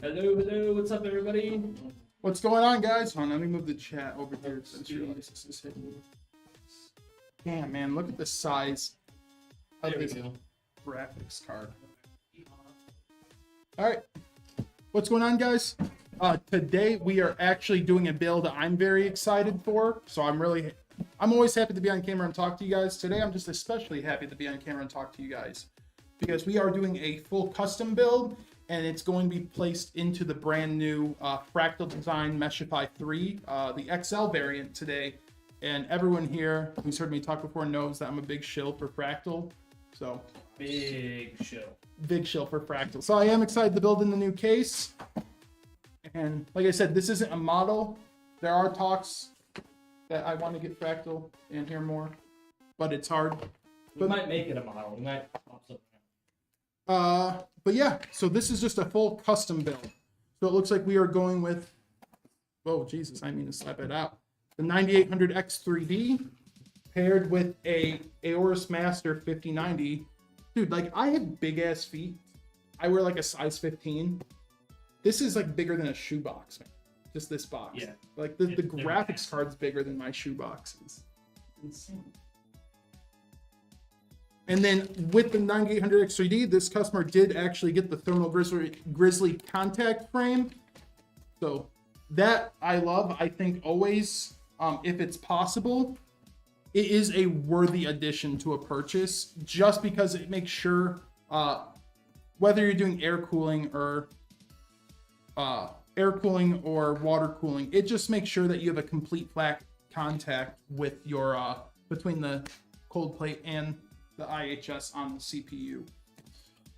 Hello, hello, what's up, everybody? What's going on, guys? Hold on, let me move the chat over here. Damn, man, look at the size of this graphics card. All right, what's going on, guys? Today we are actually doing a build I'm very excited for. So I'm always happy to be on camera and talk to you guys. Today I'm just especially happy to be on camera and talk to you guys because we are doing a full custom build, and it's going to be placed into the brand new Fractal Design Meshify 3, the XL variant today. And everyone here who's heard me talk before knows that I'm a big shill for Fractal. So Big shill. Big shill for Fractal. So I am excited to build in the new case. And like I said, this isn't a model. There are talks that I want to get Fractal in here more, but it's hard. We might make it a model. We might pop something. But yeah, so this is just a full custom build. So it looks like we are going with, oh Jesus, I mean to slap it out. The 9800X3D paired with a Aorus Master 5090. Dude, like I have big ass feet. I wear like a size 15. This is like bigger than a shoebox, man. Just this box. Yeah. Like the graphics card's bigger than my shoebox is. Insane. And then with the 9800X3D, this customer did actually get the thermal grizzly contact frame. So that I love. I think always, if it's possible, it is a worthy addition to a purchase just because it makes sure whether you're doing air cooling or water cooling, it just makes sure that you have a complete flat contact with your between the cold plate and the IHS on the CPU.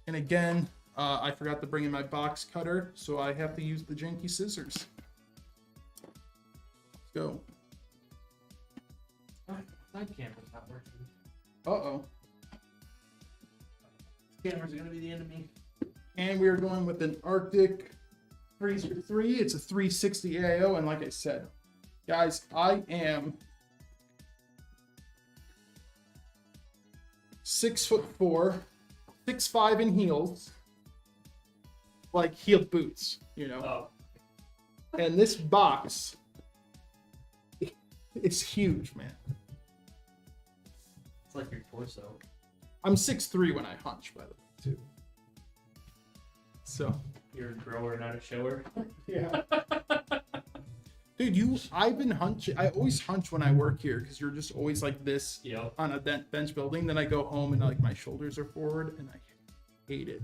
And again, I forgot to bring in my box cutter, so I have to use the janky scissors. Let's go. Side camera's not working. Uh-oh. Cameras are gonna be the enemy. And we are going with an Arctic Freezer 3. It's a 360 AIO, and like I said, guys, I am 6'4", 6'5" in heels, like heeled boots, you know. Oh. And this box is huge, man. It's like your torso. I'm 6'3" when I hunch, by the way, too. So. You're a grower, not a shower. Yeah. Dude, I've been hunching. I always hunch when I work here because you're just always like this on a bench building. Then I go home and like my shoulders are forward and I hate it.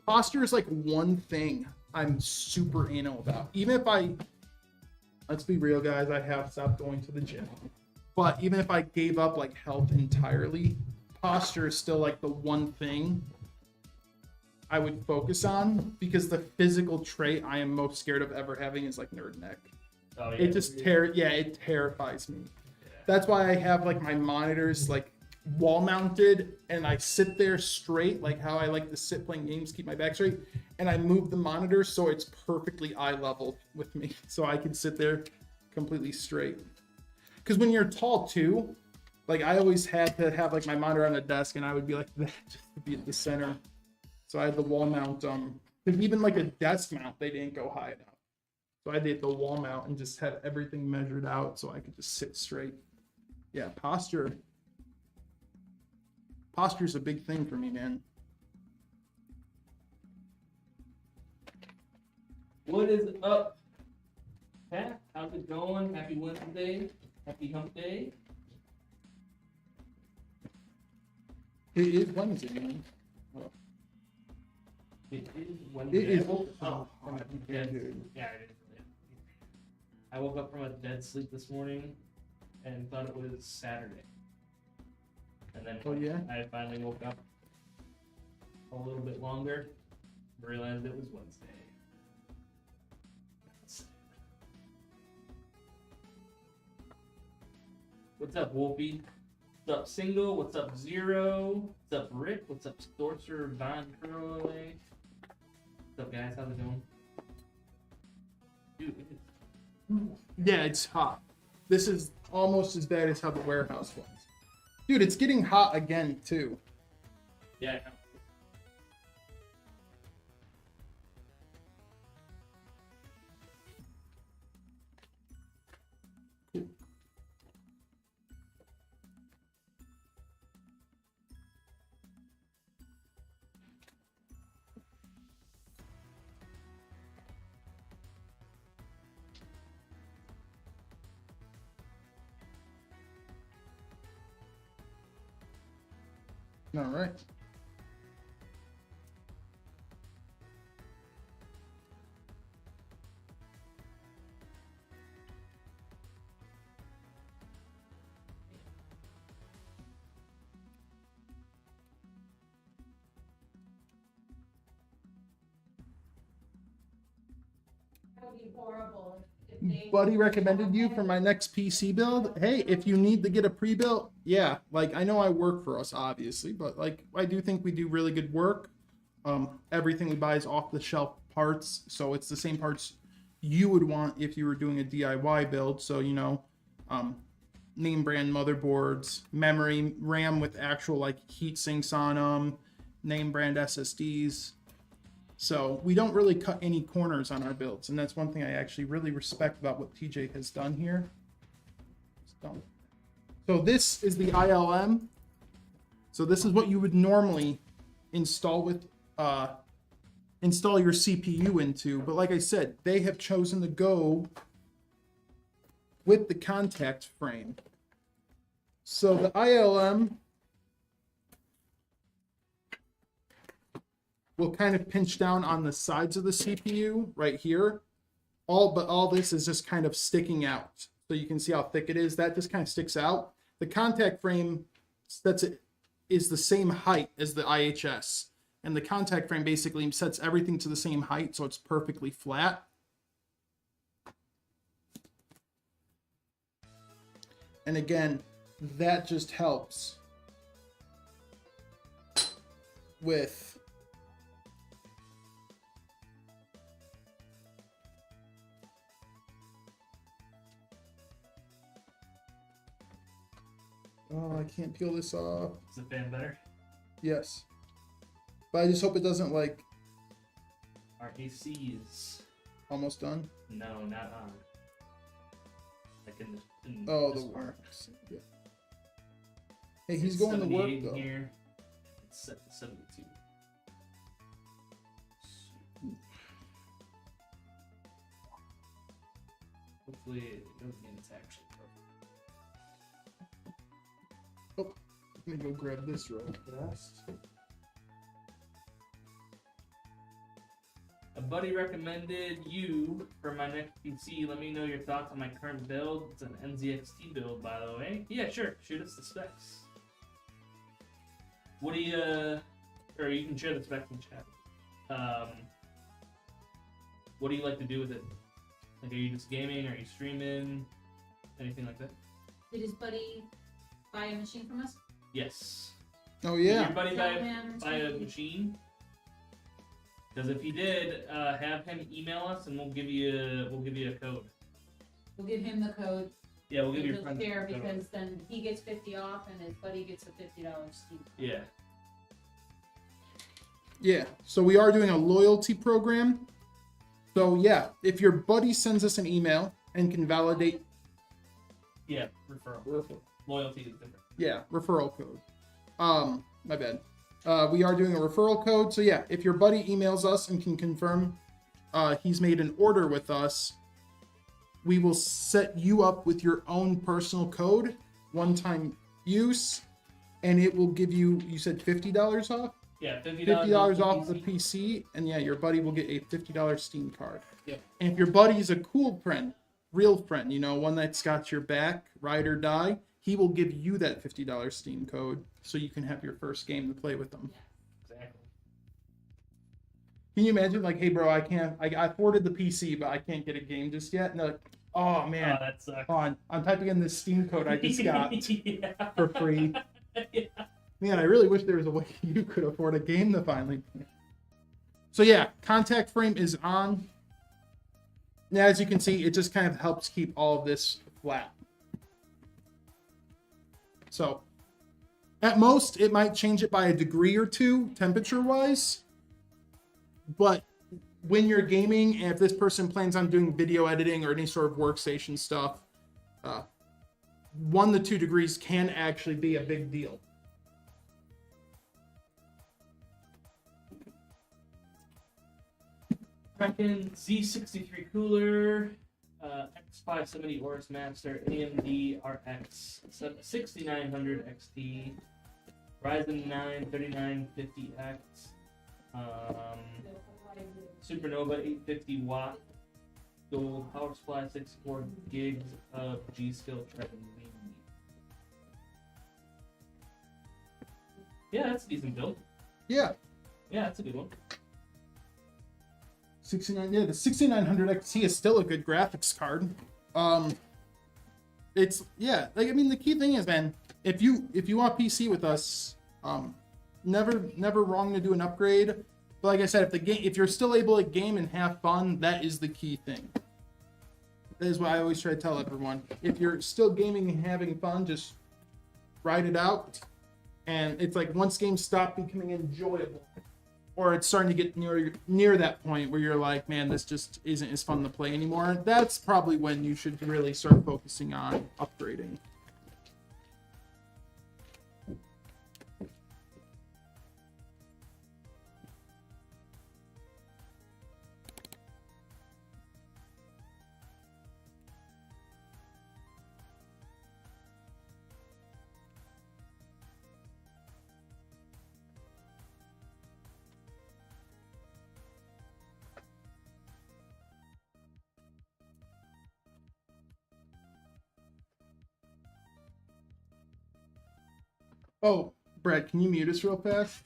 Posture is like one thing I'm super anal about. Even if let's be real, guys, I have stopped going to the gym. But even if I gave up like health entirely, posture is still like the one thing I would focus on because the physical trait I am most scared of ever having is like nerd neck. Oh, yeah. It just it terrifies me. Yeah. That's why I have like my monitors like wall mounted and I sit there straight, like how I like to sit playing games, keep my back straight, and I move the monitor so it's perfectly eye level with me, so I can sit there completely straight. Because when you're tall too, like I always had to have like my monitor on the desk and I would be like that just to be at the center. So I had the wall mount, even like a desk mount, they didn't go high enough. So I did the wall mount and just had everything measured out so I could just sit straight. Yeah, posture. Posture's a big thing for me, man. What is up, Pat? How's it going? Happy Wednesday. Happy hump day. It is Wednesday, man. Oh. It is Wednesday. It is. Yeah, it is. I woke up from a dead sleep this morning and thought it was Saturday. And then I finally woke up a little bit longer, realized it was Wednesday. What's up, Wolfie? What's up, Single? What's up, Zero? What's up, Rick? What's up, Storcer, Von Curlaway? What's up, guys? How's it going? Dude, yeah, it's hot. This is almost as bad as how the warehouse was. Dude, it's getting hot again, too. Yeah, I know. All right. That would be horrible if they Buddy recommended you for my next PC build. Hey, if you need to get a pre-built, yeah, like I know I work for us obviously, but like I do think we do really good work. Everything we buy is off the shelf parts, so it's the same parts you would want if you were doing a DIY build. So name brand motherboards, memory, RAM with actual like heat sinks on them, name brand SSDs. So we don't really cut any corners on our builds, and that's one thing I actually really respect about what TJ has done here. So this is the ILM. So this is what you would normally install with install your CPU into, but like I said, they have chosen to go with the contact frame. So the ILM will kind of pinch down on the sides of the CPU right here. But all this is just kind of sticking out. So you can see how thick it is. That just kind of sticks out. The contact frame is the same height as the IHS. And the contact frame basically sets everything to the same height, so it's perfectly flat. And again, that just helps with oh, I can't peel this off. Is the fan better? Yes. But I just hope it doesn't like... RACs. Almost done? No, not on. Like in the works. Yeah. Hey, he's going to work though. Here. It's set to 72. Hopefully it goes in. It's actually perfect. Oh, let me go grab this real fast. A buddy recommended you for my next PC. Let me know your thoughts on my current build. It's an NZXT build, by the way. Yeah, sure. Shoot us the specs. What do you, or you can share the specs in chat. What do you like to do with it? Like, are you just gaming? Are you streaming? Anything like that? Did his buddy buy a machine from us? Yes. Oh yeah. Did your buddy buy a machine? Because if he did, have him email us and we'll give you a code. We'll give him the code. Yeah, we'll give your friend share the code. because then he gets 50 off and his buddy gets a $50 Steam. Yeah. Yeah. So we are doing a loyalty program. So yeah, if your buddy sends us an email and can validate. Yeah, referral. Loyalty is different. Yeah, referral code. My bad. We are doing a referral code. So yeah, if your buddy emails us and can confirm he's made an order with us, we will set you up with your own personal code, one-time use, and it will give you, you said $50 off? Yeah, $50 off the PC, and yeah, your buddy will get a $50 Steam card. Yep. And if your buddy is a cool friend, real friend, one that's got your back, ride or die, he will give you that $50 Steam code so you can have your first game to play with them. Exactly. Can you imagine, like, hey, bro, I afforded the PC, but I can't get a game just yet? And they're like, oh, man. Oh, that sucks. Hold on, I'm typing in this Steam code I just got Yeah. for free. Yeah. Man, I really wish there was a way you could afford a game to finally play. So, yeah, contact frame is on. Now, as you can see, it just kind of helps keep all of this flat. So, at most, it might change it by a degree or two, temperature-wise. But when you're gaming, and if this person plans on doing video editing or any sort of workstation stuff, 1 to 2 degrees can actually be a big deal. Kraken Z63 cooler, X570 Oris Master, AMD RX 6900 XT, Ryzen 9 3950X. Supernova 850 watt. Dual power supply, 64 gigs of G-Skill Trident. Yeah, that's a decent build. Yeah. Yeah, that's a good one. 69. Yeah, the 6900 XT is still a good graphics card. It's like I mean the key thing is, man, if you want PC with us, never wrong to do an upgrade. But like I said, if you're still able to game and have fun, that is the key thing. That is what I always try to tell everyone. If you're still gaming and having fun, just ride it out. And it's like once games stop becoming enjoyable, or it's starting to get near that point where you're like, man, this just isn't as fun to play anymore. That's probably when you should really start focusing on upgrading. Oh, Brad, can you mute us real fast?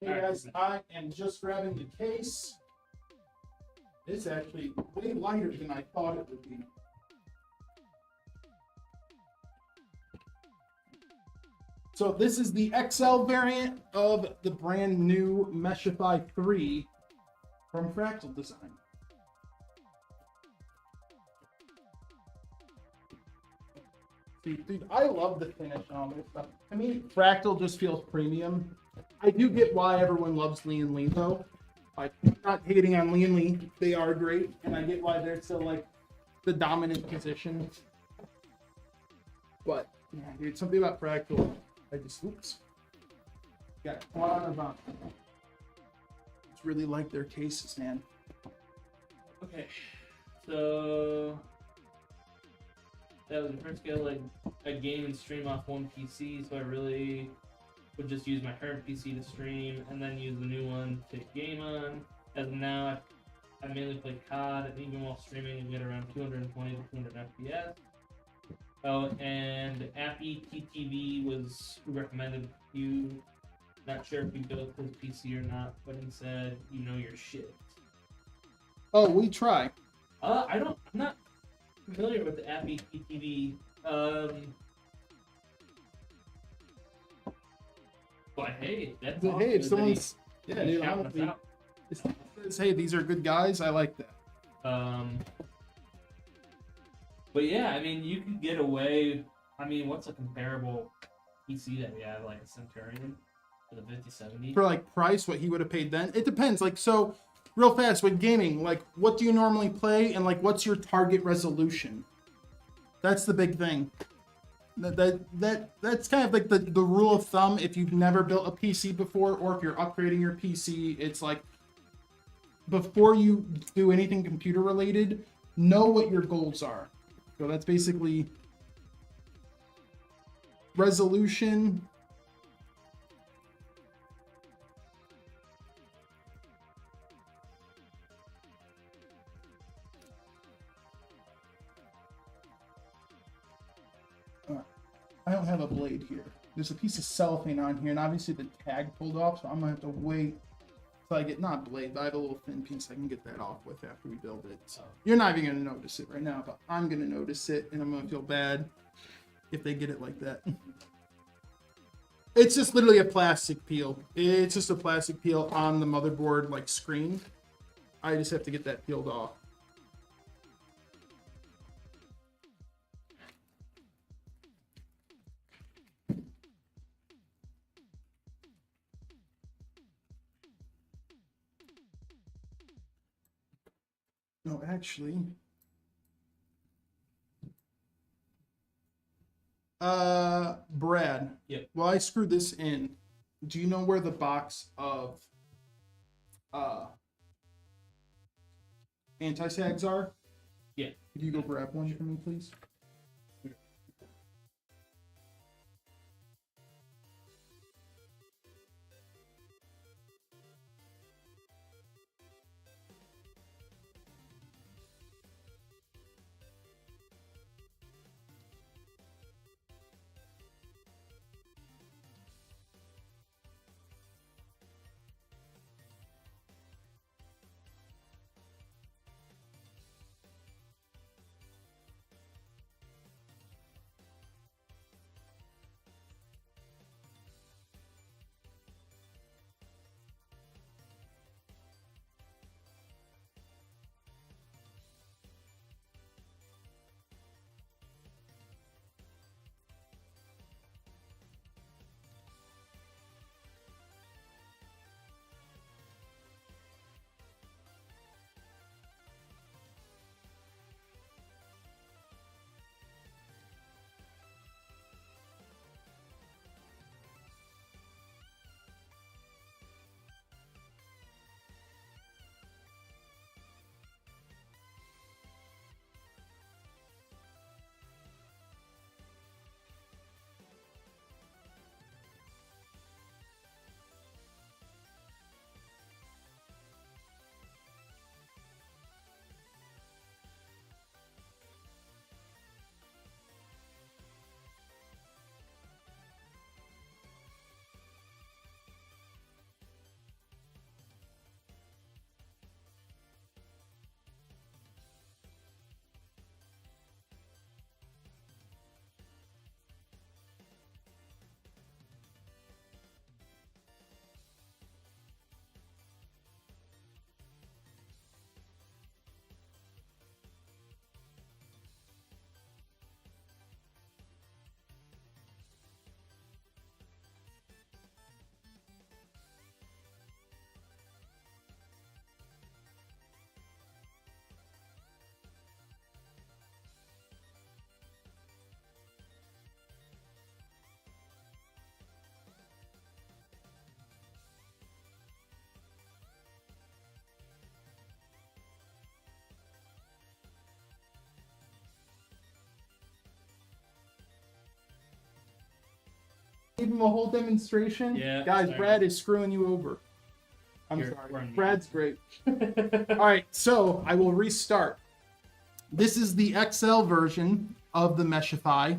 Hey guys, I am just grabbing the case. It's actually way lighter than I thought it would be. So this is the XL variant of the brand new Meshify 3 from Fractal Design. Dude, I love the finish on this stuff. I mean, Fractal just feels premium. I do get why everyone loves Lee and Lee, though. Like, not hating on Lee and Lee. They are great, and I get why they're still, like, the dominant position. But, yeah, dude, something about Fractal, I just, got a lot of just really like their cases, man. Okay, so that was the first go, like, a game and stream off one PC, so I really would just use my current PC to stream and then use the new one to game on. As of now, I mainly play COD, and even while streaming, you get around 220 to 200 FPS. Oh, and Appy TTV was recommended you. Not sure if you built his PC or not, but he said you know your shit. Oh, we try. I'm not familiar with the Appy TTV. But hey, that's awesome. Hey, if that someone's he's dude, shouting us honestly, out. if someone says, hey, these are good guys, I like that. But yeah, I mean, you could get away. I mean, what's a comparable PC that we have, like a Centurion for the 5070? For like price, what he would have paid then, it depends. Like, so real fast with gaming, like what do you normally play, and like what's your target resolution? That's the big thing. That's kind of like the rule of thumb. If you've never built a PC before, or if you're upgrading your PC, it's like before you do anything computer related, know what your goals are. So that's basically resolution. I don't have a blade here. There's a piece of cellophane on here, and obviously the tag pulled off, so I'm gonna have to wait till I get, not blade, but I have a little thin piece I can get that off with after we build it. So you're not even gonna notice it right now, but I'm gonna notice it, and I'm gonna feel bad if they get it like that. It's just literally a plastic peel. It's just a plastic peel on the motherboard, like, screen. I just have to get that peeled off. No, actually. Brad. Yep. Well, I screwed this in. Do you know where the box of anti-sags are? Yeah. Could you go grab one for me, please? Give him a whole demonstration. Yeah, guys, sorry. Brad is screwing you over. I'm We're sorry. on Brad's great. All right, so I will restart. This is the XL version of the Meshify.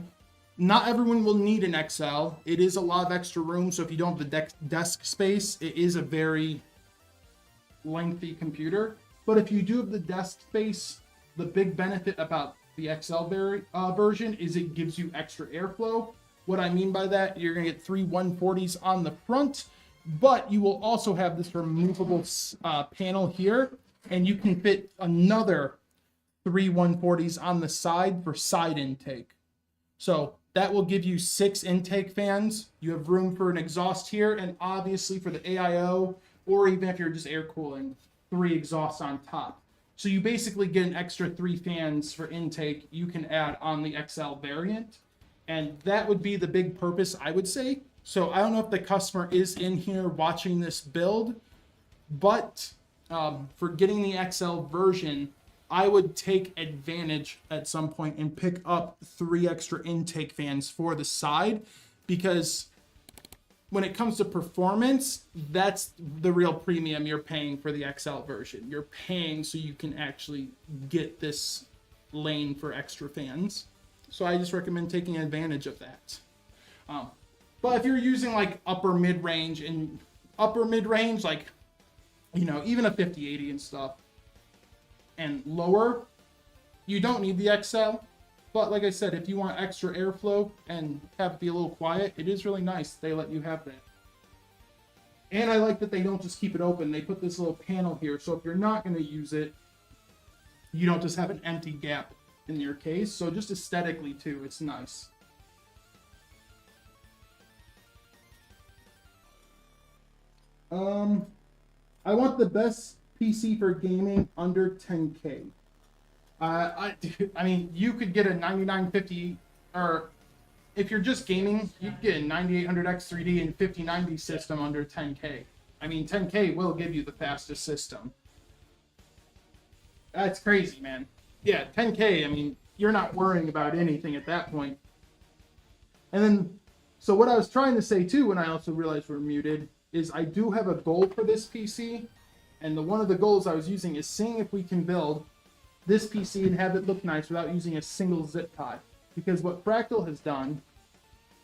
Not everyone will need an XL. It is a lot of extra room, so if you don't have the desk space, it is a very lengthy computer. But if you do have the desk space, the big benefit about the XL version is it gives you extra airflow. What I mean by that, you're going to get 3 140s on the front, but you will also have this removable panel here, and you can fit another 3 140s on the side for side intake. So that will give you 6 intake fans. You have room for an exhaust here, and obviously for the AIO, or even if you're just air cooling, 3 exhausts on top. So you basically get an extra 3 fans for intake you can add on the XL variant. And that would be the big purpose, I would say. So I don't know if the customer is in here watching this build, but for getting the XL version, I would take advantage at some point and pick up 3 extra intake fans for the side, because when it comes to performance, that's the real premium you're paying for the XL version. You're paying so you can actually get this lane for extra fans. So I just recommend taking advantage of that. But if you're using like upper mid-range, like, you know, even a 5080 and stuff, and lower, you don't need the XL. But like I said, if you want extra airflow and have it be a little quiet, it is really nice they let you have that. And I like that they don't just keep it open. They put this little panel here, so if you're not going to use it, you don't just have an empty gap in your case. So just aesthetically too, it's nice. I want the best PC for gaming under 10K. I mean, you could get a 9950, or if you're just gaming, you could get a 9800X3D and 5090 system under 10K. I mean, 10K will give you the fastest system. That's crazy, man. Yeah, 10K, I mean, you're not worrying about anything at that point. And then, so what I was trying to say too, when I also realized we're muted, is I do have a goal for this PC. And one of the goals I was using is seeing if we can build this PC and have it look nice without using a single zip tie. Because what Fractal has done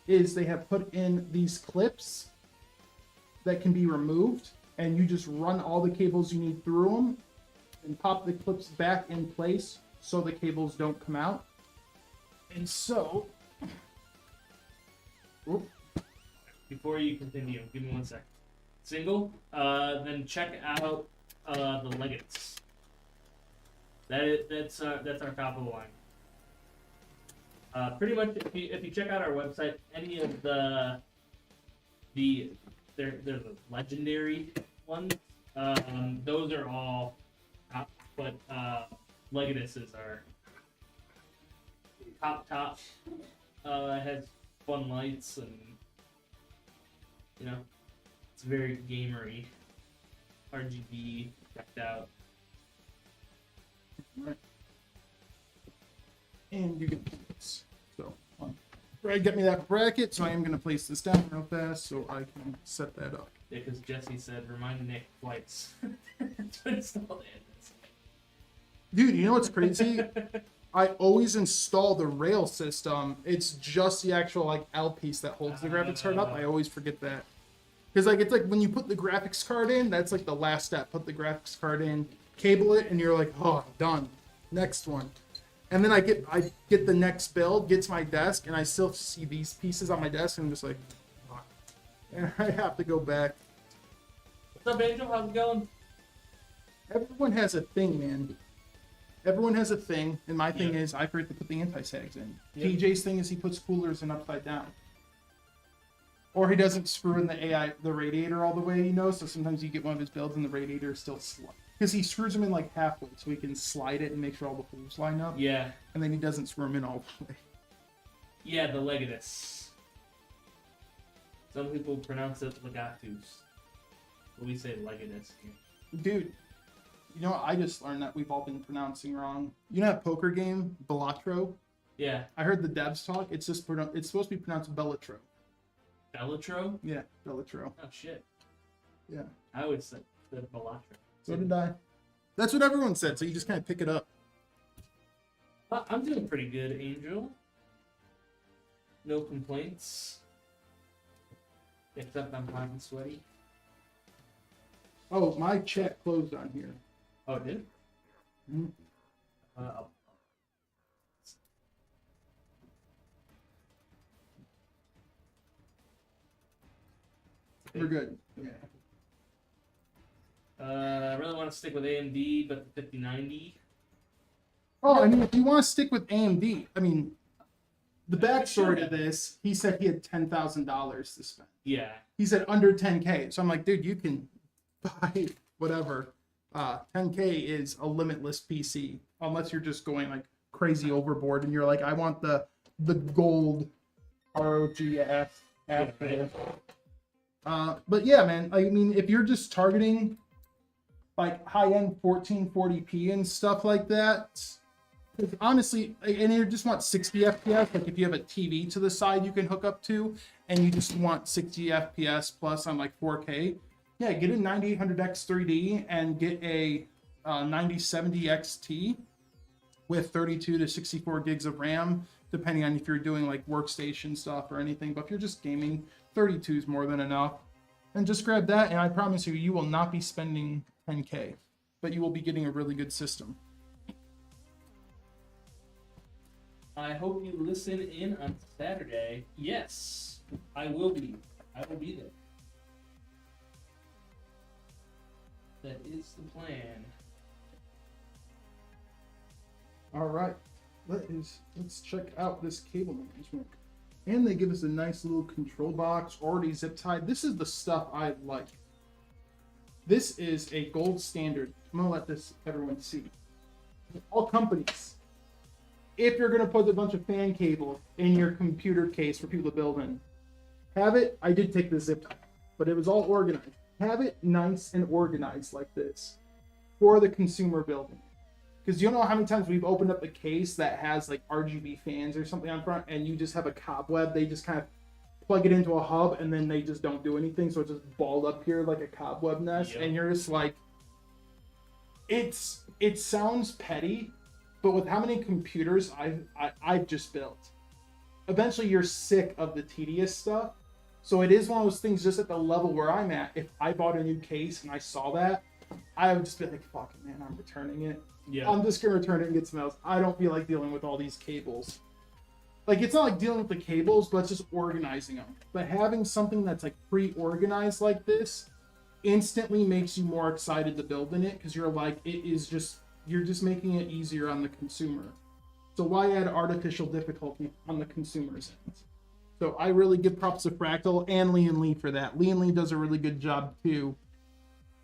is they have put in these clips that can be removed, and you just run all the cables you need through them and pop the clips back in place so the cables don't come out. And so, Before you continue, give me 1 sec. Single, then check out the Legates. That's our top of the line. Pretty much, if you check out our website, any of they're the legendary ones. Those are all top, but Legatus is our top. It has fun lights and, you know, it's very gamery, RGB decked out. right. And you get this. So, Brad, get me that bracket, so I am going to place this down real fast so I can set that up. Yeah, because Jesse said, remind Nick twice to install it. Dude, you know what's crazy? I always install the rail system. It's just the actual like L piece that holds the graphics card up. I always forget that. Because like it's like when you put the graphics card in, that's like the last step. Put the graphics card in, cable it, and you're like, oh, done. Next one. And then I get the next build, get to my desk, and I still see these pieces on my desk, and I'm just like, fuck. And I have to go back. What's up, Angel? How's it going? Everyone has a thing, man. Everyone has a thing, and my thing is I forget to put the anti-sags in. Yep. TJ's thing is he puts coolers in upside down. Or he doesn't screw in the radiator all the way, you know, so sometimes you get one of his builds and the radiator is still slide. Because he screws them in like halfway so he can slide it and make sure all the holes line up. Yeah. And then he doesn't screw them in all the way. Yeah, the Legatus. Some people pronounce it Legatus. But we say Legatus. Dude, you know what? I just learned that we've all been pronouncing wrong. You know that poker game, Bellatro? Yeah. I heard the devs talk. It's just it's supposed to be pronounced Bellatro. Bellatro? Yeah, Bellatro. Oh, shit. Yeah. I always said the Balatro. So did I. That's what everyone said, so you just kind of pick it up. I'm doing pretty good, Angel. No complaints. Except I'm hot and sweaty. Oh, my chat closed on here. Oh, it did? Mm-hmm. We're good. Yeah. I really want to stick with AMD, but the 5090. Oh, I mean, if you want to stick with AMD, I mean, the backstory to this, he said he had $10,000 to spend. Yeah. He said under 10K. So I'm like, dude, you can buy whatever. 10K is a limitless PC, unless you're just going like crazy overboard and you're like, I want the gold ROGS after. But yeah, man, I mean, if you're just targeting like high-end 1440p and stuff like that, honestly, and you just want 60 FPS, like if you have a TV to the side you can hook up to, and you just want 60 FPS plus on like 4K, yeah, get a 9800X 3D and get a 9070 XT with 32 to 64 gigs of RAM, depending on if you're doing like workstation stuff or anything. But if you're just gaming, 32 is more than enough. And just grab that, and I promise you, you will not be spending 10K, but you will be getting a really good system. I hope you listen in on Saturday. Yes, I will be. I will be there. That is the plan. All right, let's check out this cable management. And they give us a nice little control box, already zip tied. This is the stuff I like. This is a gold standard. I'm gonna let this everyone see. All companies, if you're gonna put a bunch of fan cable in your computer case for people to build in, have it. I did take the zip tie, but it was all organized. Have it nice and organized like this for the consumer building. Because you don't know how many times we've opened up a case that has like RGB fans or something on front, and you just have a cobweb. They just kind of plug it into a hub, and then they just don't do anything. So it's just balled up here like a cobweb nest, and you're just like, it sounds petty, but with how many computers I've just built, eventually you're sick of the tedious stuff. So it is one of those things. Just at the level where I'm at, if I bought a new case and I saw that, I would just be like, fuck it, man, I'm returning it. Yeah. I'm just gonna return it and get some else. I don't feel like dealing with all these cables. Like, it's not like dealing with the cables, but it's just organizing them. But having something that's like pre-organized like this instantly makes you more excited to build in it, because you're like, you're just making it easier on the consumer. So why add artificial difficulty on the consumer's end? So I really give props to Fractal and Lee for that. Lee does a really good job too,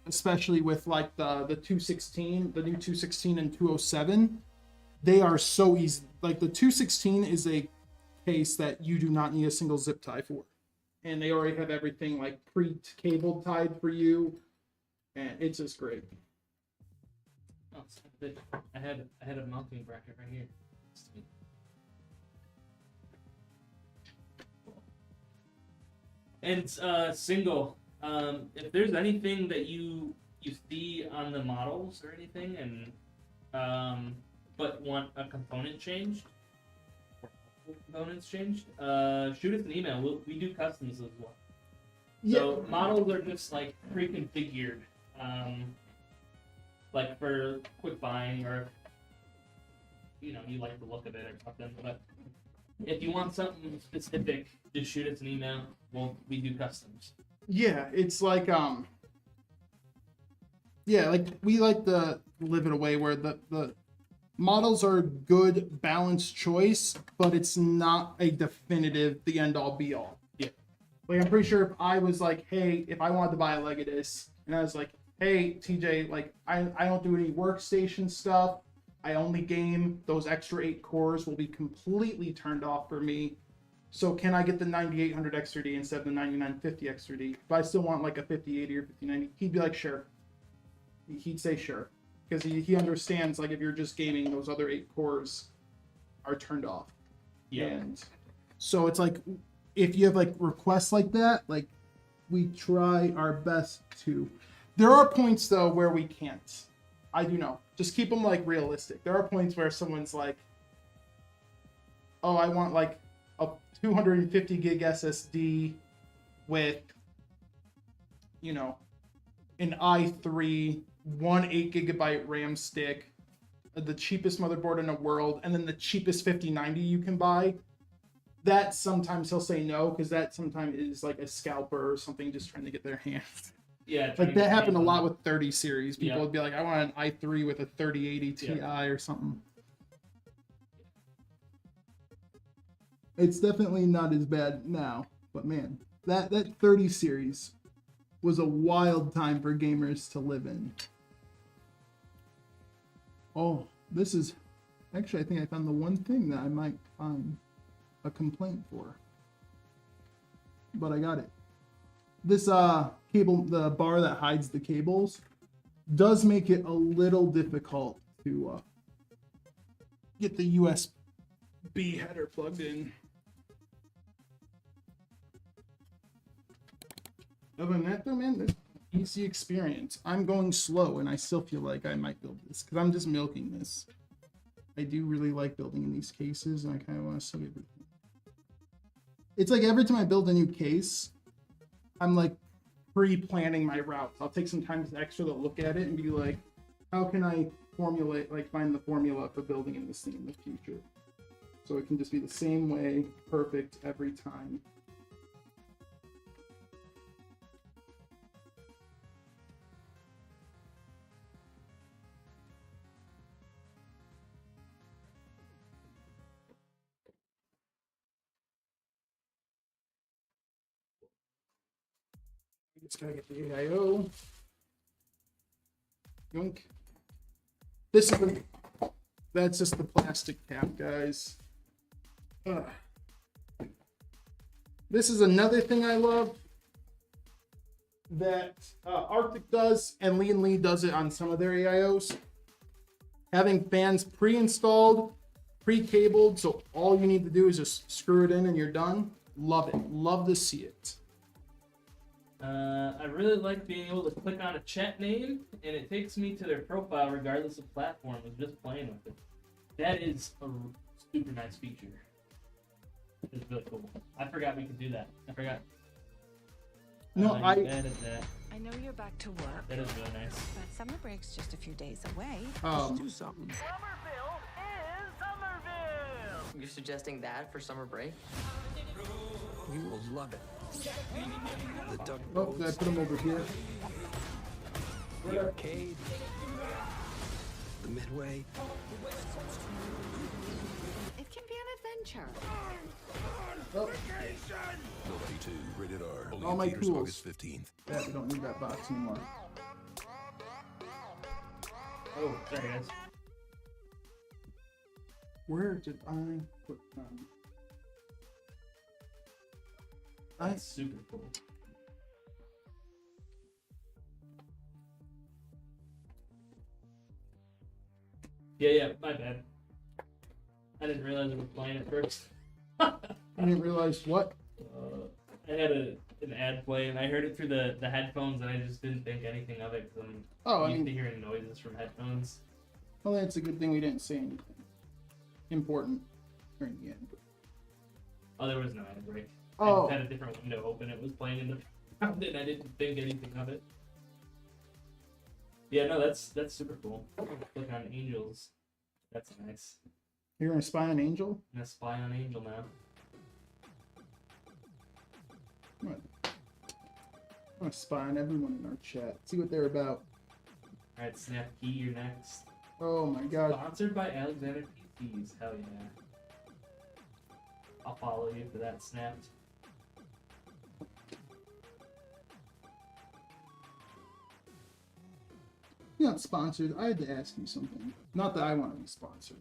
especially with like the 216, the new 216 and 207. They are so easy. Like the 216 is a case that you do not need a single zip tie for, and they already have everything like pre-cable tied for you, and it's just great. Oh, I had a mounting bracket right here. And it's single. If there's anything that you see on the models or anything, and but want a component changed, or components changed, shoot us an email. We do customs as well. Yeah. So models are just like pre-configured, like for quick buying, or you like the look of it or something. But if you want something specific, just shoot us an email. We do customs. Yeah, it's like like we like to live in a way where the models are a good balanced choice, but it's not a definitive the end all be all. Yeah. Like I'm pretty sure if I was like, hey, if I wanted to buy a Legatus, and I was like, hey TJ, like I don't do any workstation stuff, I only game, those extra 8 cores will be completely turned off for me. So can I get the 9800 X3D instead of the 9950 X3D? If I still want like a 5080 or 5090, he'd be like, sure. He'd say sure. Because he understands, like, if you're just gaming, those other 8 cores are turned off. Yeah. And so it's like, if you have like requests like that, like we try our best to There are points though where we can't. I do know. Just keep them like realistic. There are points where someone's like, "Oh, I want like a 250 gig SSD with, you know, an i3, 8 gigabyte RAM stick, the cheapest motherboard in the world, and then the cheapest 5090 you can buy." That sometimes he'll say no, because that sometimes is like a scalper or something just trying to get their hands. Yeah. Like that happened a lot with 30 series. People Yeah. would be like, I want an i3 with a 3080 Ti or something. It's definitely not as bad now, but man, that 30 series was a wild time for gamers to live in. Oh, this is actually, I think I found the one thing that I might find a complaint for, but I got it. This cable, the bar that hides the cables, does make it a little difficult to get the USB header plugged in. Other than that though, man, this PC experience. I'm going slow and I still feel like I might build this because I'm just milking this. I do really like building in these cases and I kind of want to still get everything. It's like every time I build a new case, I'm like pre-planning my routes. I'll take some time extra to look at it and be like, how can I formulate, like find the formula for building in this thing in the future? So it can just be the same way, perfect every time. Just gotta get the AIO. Yoink. This is the, that's just the plastic cap, guys. This is another thing I love that Arctic does, and Lee does it on some of their AIOs. Having fans pre-installed, pre-cabled, so all you need to do is just screw it in and you're done. Love it. Love to see it. I really like being able to click on a chat name and it takes me to their profile regardless of platform. I'm just playing with it. That is a super nice feature. It's really cool. I forgot we could do that. I forgot. No, I added that. I know you're back to work, That is really nice. but summer break's just a few days away. Let's do something. Somerville is Somerville! You're suggesting that for summer break? You will love it. The duck oh, did I put them over here? the arcade, the midway. It can be an adventure. Oh, Nobody 2, rated R. Only All in my theaters tools. August 15th. yeah, we don't need that box anymore. Oh, sorry guys. Where did I put them? That's super cool. Yeah, my bad. I didn't realize I was playing at first. I didn't realize what. I had an ad play and I heard it through the headphones and I just didn't think anything of it because I'm Oh, I used to mean, hearing noises from headphones. well, that's a good thing we didn't say anything important during the end. Oh, there was no ad break. Oh. I had a different window open. It was playing in the background and I didn't think anything of it. Yeah, no, that's super cool. Click on Angels. That's nice. You're gonna spy on Angel? I'm gonna spy on Angel now. What? I'm gonna spy on everyone in our chat. See what they're about. Alright, Snap Key, you're next. Oh my god. Sponsored by Alexander PCs. Hell yeah. I'll follow you for that, Snapped. You're not sponsored. I had to ask you something. Not that I want to be sponsored.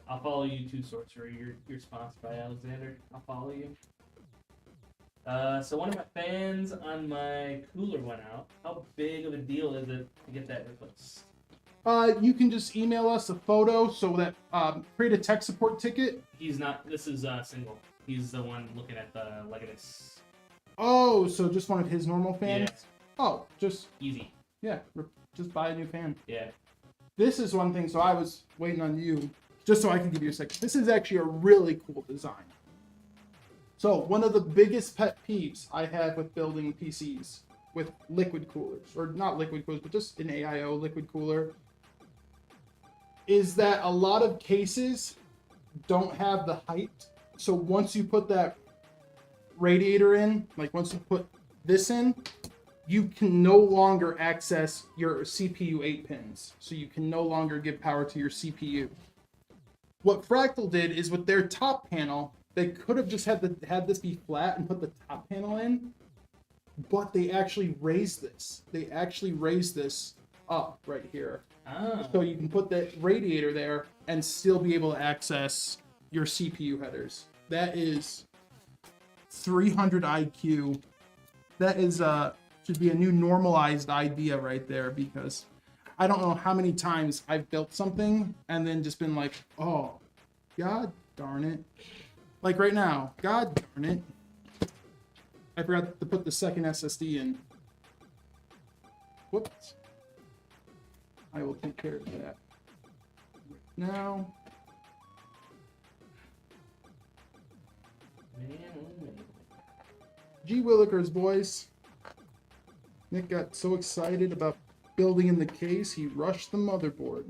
I'll follow you too, Sorcerer. You're sponsored by Alexander. I'll follow you. So one of my fans on my cooler went out. How big of a deal is it to get that replaced? You can just email us a photo so that create a tech support ticket. He's not. This is single. He's the one looking at the Legatus. Oh, so just one of his normal fans? Oh, just Easy. yeah, just buy a new fan. Yeah. This is one thing. So I was waiting on you, just so I can give you a second. This is actually a really cool design. So one of the biggest pet peeves I have with building PCs with liquid coolers, or not liquid coolers, but just an AIO liquid cooler, is that a lot of cases don't have the height. So once you put that radiator in, like once you put this in, you can no longer access your CPU 8 pins. So you can no longer give power to your CPU. What Fractal did is with their top panel, they could have just had this be flat and put the top panel in, but they actually raised this. They actually raised this up right here. Oh. So you can put the radiator there and still be able to access your CPU headers. That is 300 IQ. That is should be a new normalized idea right there, because I don't know how many times I've built something and then just been like, oh, god darn it. Like right now, god darn it. I forgot to put the second SSD in. Whoops. I will take care of that now. G Willikers, boys. Nick got so excited about building in the case, he rushed the motherboard.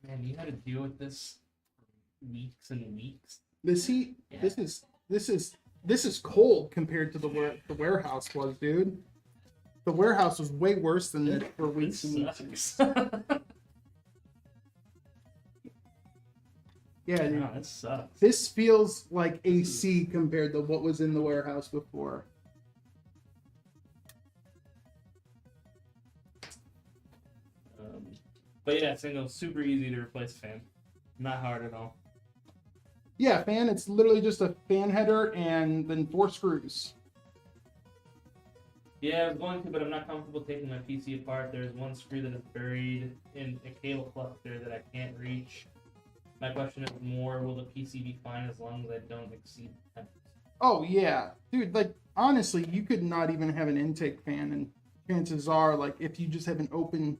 Man, you had to deal with this for weeks and weeks. This heat, Yeah. this is cold compared to the warehouse was, dude. The warehouse was way worse than it for weeks and weeks. Sucks. Yeah, dude. Wow, that sucks. This feels like AC compared to what was in the warehouse before. But yeah, single, super easy to replace fan. Not hard at all. Yeah, fan, it's literally just a fan header and then 4 screws. Yeah, I was going to, but I'm not comfortable taking my PC apart. There's one screw that is buried in a cable cluster that I can't reach. My question is more, will the PC be fine as long as I don't exceed 10%? Oh, yeah. Dude, like, honestly, you could not even have an intake fan, and chances are, like, if you just have an open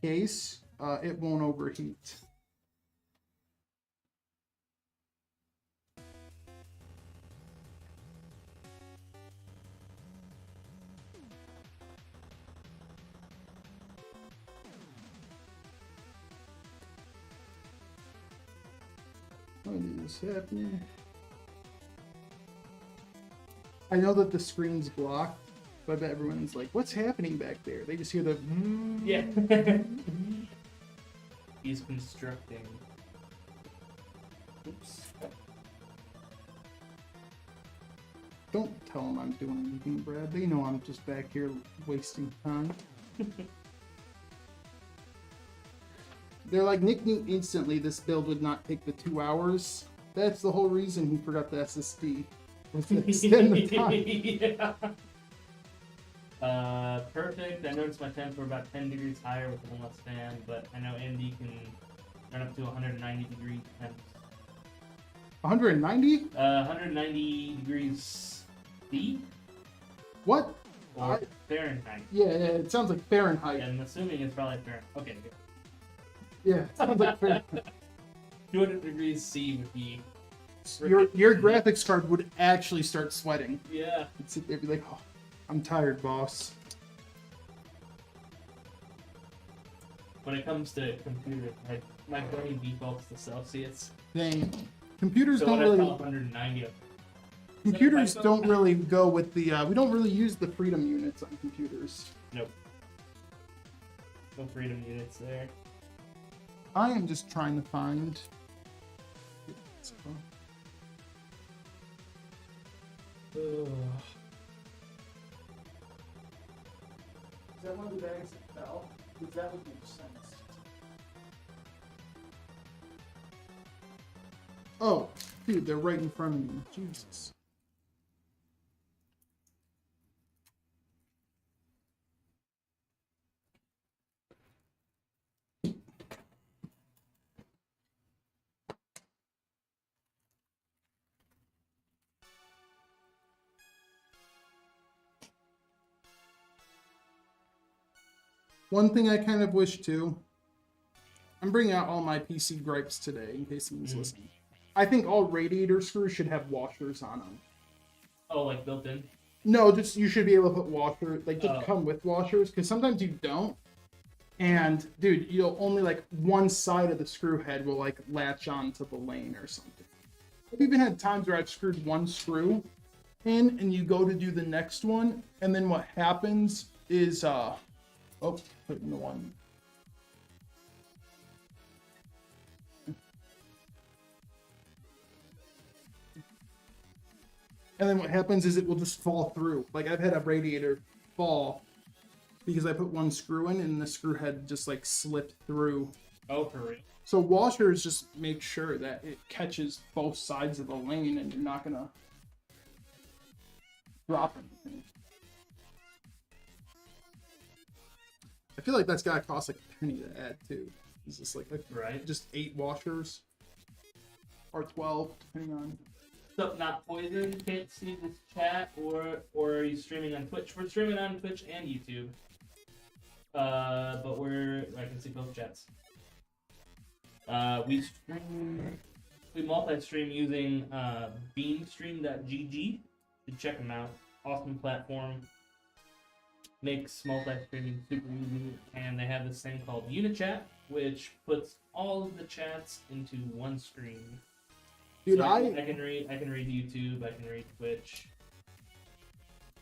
case, it won't overheat. What is happening? I know that the screen's blocked, but I bet everyone's like, what's happening back there? They just hear the Yeah. He's constructing. Oops. Don't tell them I'm doing anything, Brad. They know I'm just back here wasting time. They're like, Nick knew instantly this build would not take the 2 hours. That's the whole reason he forgot the SSD. Was to extend the time. Yeah. Perfect. I noticed my temps were about 10 degrees higher with one less fan, but I know AMD can run up to 190 degree temps. 190? 190 degrees C What? or Fahrenheit. Yeah, it sounds like Fahrenheit. I'm assuming it's probably Fahrenheit. Okay, good. Yeah, it sounds like Fahrenheit. 200 degrees C would be. Your graphics card would actually start sweating. Yeah. It'd sit there and be like, oh, I'm tired, boss. When it comes to computers, my brain defaults to Celsius. Dang. Computers So don't when I really. saw 190, Computers Is that a don't typo? really go with the. We don't really use the freedom units on computers. nope. No freedom units there. I am just trying to find. Ugh. Is that one of the bags that fell? Because that would make sense. Oh, dude, they're right in front of me. Jesus. One thing I kind of wish too, I'm bringing out all my PC gripes today in case someone's listening. I think all radiator screws should have washers on them. Oh, like built in? No, just you should be able to put washers, like just come with washers, because sometimes you don't. And dude, you'll only like one side of the screw head will like latch onto the lane or something. I've even had times where I've screwed one screw in and you go to do the next one, and then what happens is putting the one. And then what happens is it will just fall through. Like I've had a radiator fall because I put one screw in and the screw head just like slipped through. Oh, for real? So washers just make sure that it catches both sides of the lane and you're not gonna drop anything. I feel like that's gotta cost like a penny to add too. Is this like right? Just 8 washers or 12, depending on. So, not Poison, can't see this chat, or are you streaming on Twitch? We're streaming on Twitch and YouTube. But I can see both chats. We multi-stream using beamstream.gg. to check them out. Awesome platform. Makes multi-streaming super easy. And they have this thing called UniChat, which puts all of the chats into one screen. Dude, so I can read YouTube, I can read Twitch.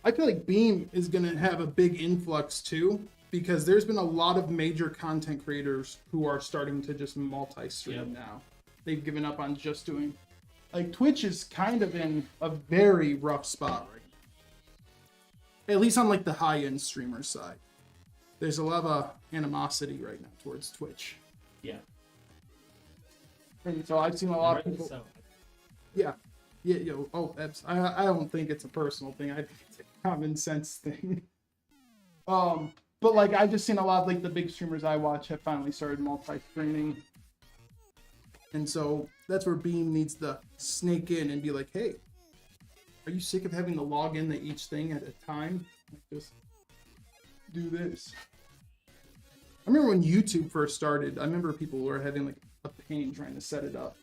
I feel like Beam is gonna have a big influx too, because there's been a lot of major content creators who are starting to just multi-stream now. They've given up on just doing, like Twitch is kind of in a very rough spot right now. At least on like the high-end streamer side. There's a lot of animosity right now towards Twitch. Yeah. And so I've seen a lot of people. So. Yeah. I don't think it's a personal thing. I think it's a common sense thing. But like I've just seen a lot of like the big streamers I watch have finally started multi-streaming. And so that's where Beam needs to snake in and be like, hey, are you sick of having to log in to each thing at a time? Just do this. I remember when YouTube first started, I remember people were having like a pain trying to set it up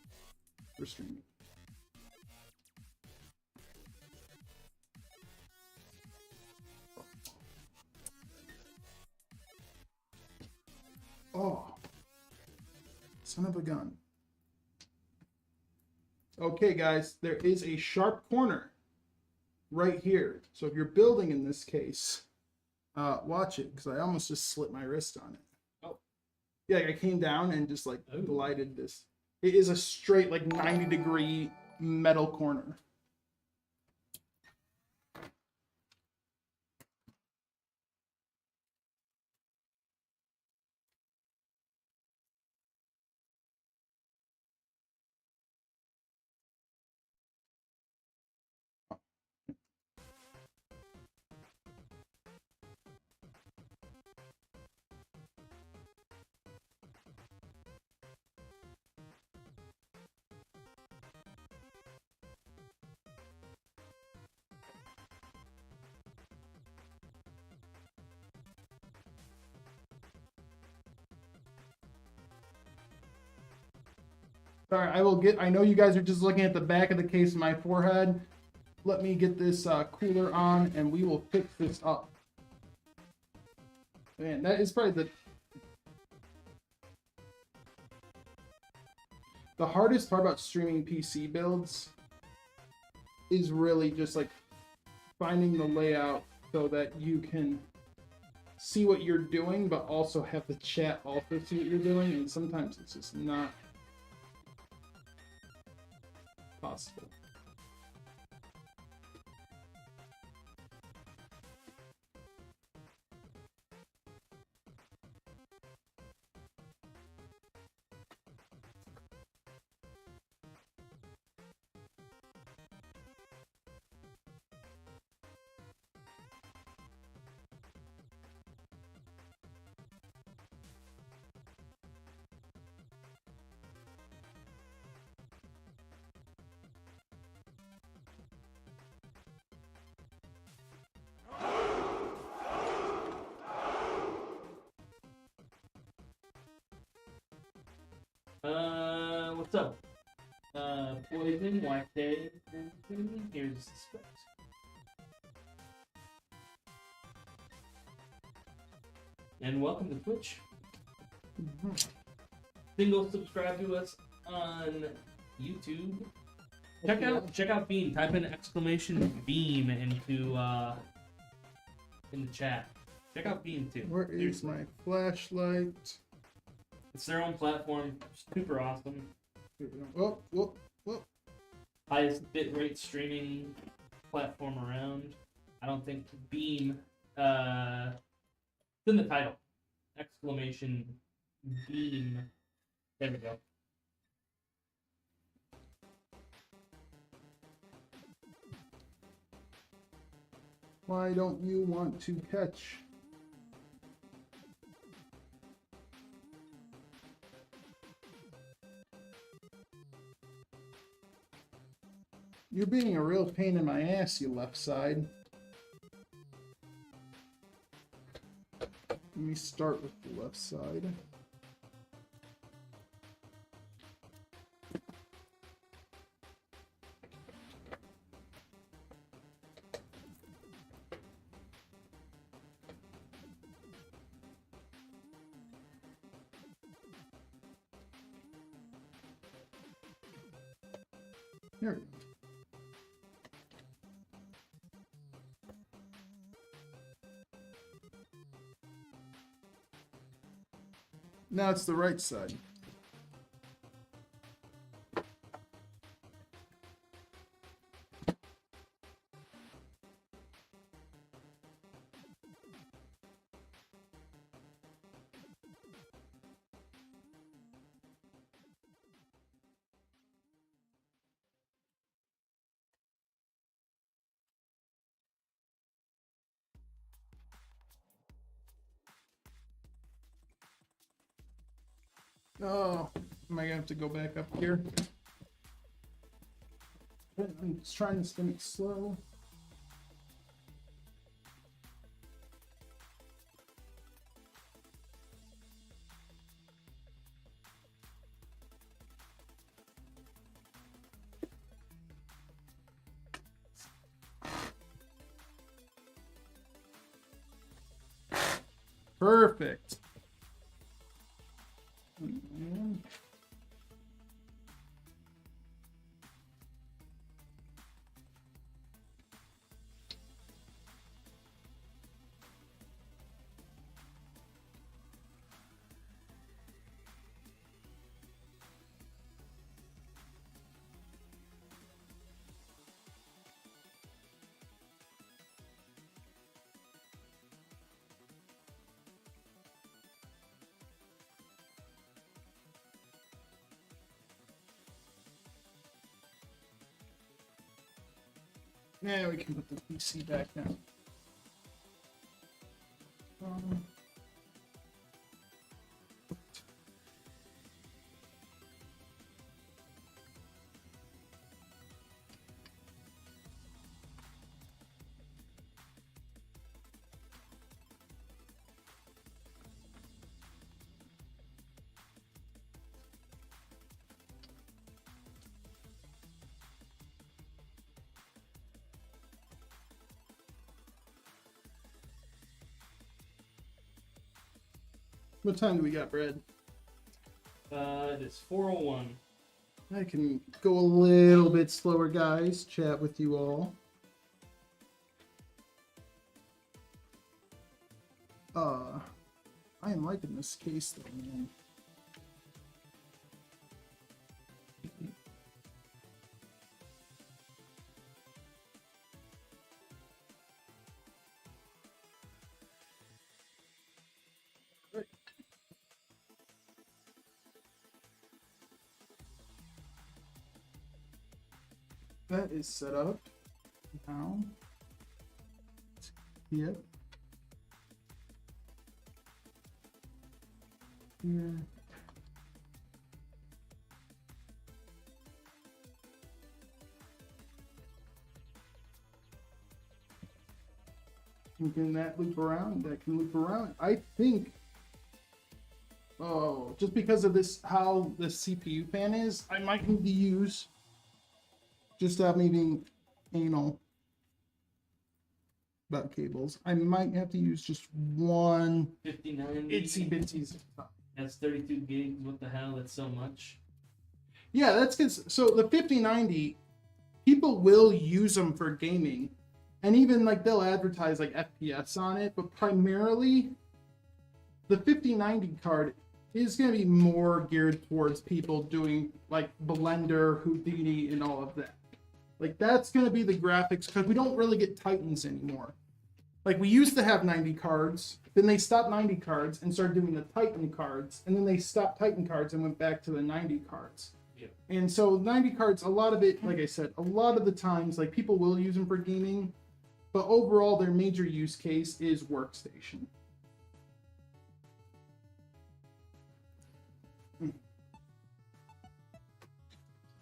for streaming. Oh, son of a gun. Okay, guys, there is a sharp corner right here. So if you're building in this case, watch it, because I almost just slit my wrist on it. Oh. Yeah, I came down and just like glided this. It is a straight like 90-degree metal corner. Sorry, I know you guys are just looking at the back of the case of my forehead. Let me get this cooler on and we will fix this up. Man, that is probably the hardest part about streaming PC builds is really just like finding the layout so that you can see what you're doing, but also have the chat also see what you're doing, and sometimes it's just not possible. What's up? Poison, YK, here's the specs. And welcome to Twitch. Single subscribe to us on YouTube. Check out Beam. Type in exclamation Beam into in the chat. Check out Beam too. Where is my flashlight? It's their own platform. Super awesome. Oh, whoop, whoop. Highest bitrate streaming platform around. I don't think Beam. It's in the title. Exclamation Beam. There we go. Why don't you want to catch? You're being a real pain in my ass, you left side. Let me start with the left side. There we go. Now it's the right side. Oh, am I gonna have to go back up here? I'm just trying to spin it slow. Perfect. Yeah, we can put the PC back now. What time do we got, Brad? It is 4:01. I can go a little bit slower, guys. Chat with you all. I am liking this case though, man. That is set up now. Yep. Here. Can that loop around? That can loop around. I think. Oh, just because of this, how the CPU fan is, I might need to use, just to have me being anal about cables, I might have to use just one 5090. itsy bitsy's. That's 32 gigs. What the hell? That's so much. Yeah, that's because, so the 5090, people will use them for gaming, and even like they'll advertise like FPS on it, but primarily the 5090 card is going to be more geared towards people doing like Blender, Houdini, and all of that. Like that's going to be the graphics, because we don't really get Titans anymore. Like we used to have 90 cards, then they stopped 90 cards and started doing the Titan cards, and then they stopped Titan cards and went back to the 90 cards. Yeah. And so 90 cards, a lot of it, like I said, a lot of the times, like people will use them for gaming, but overall their major use case is workstation.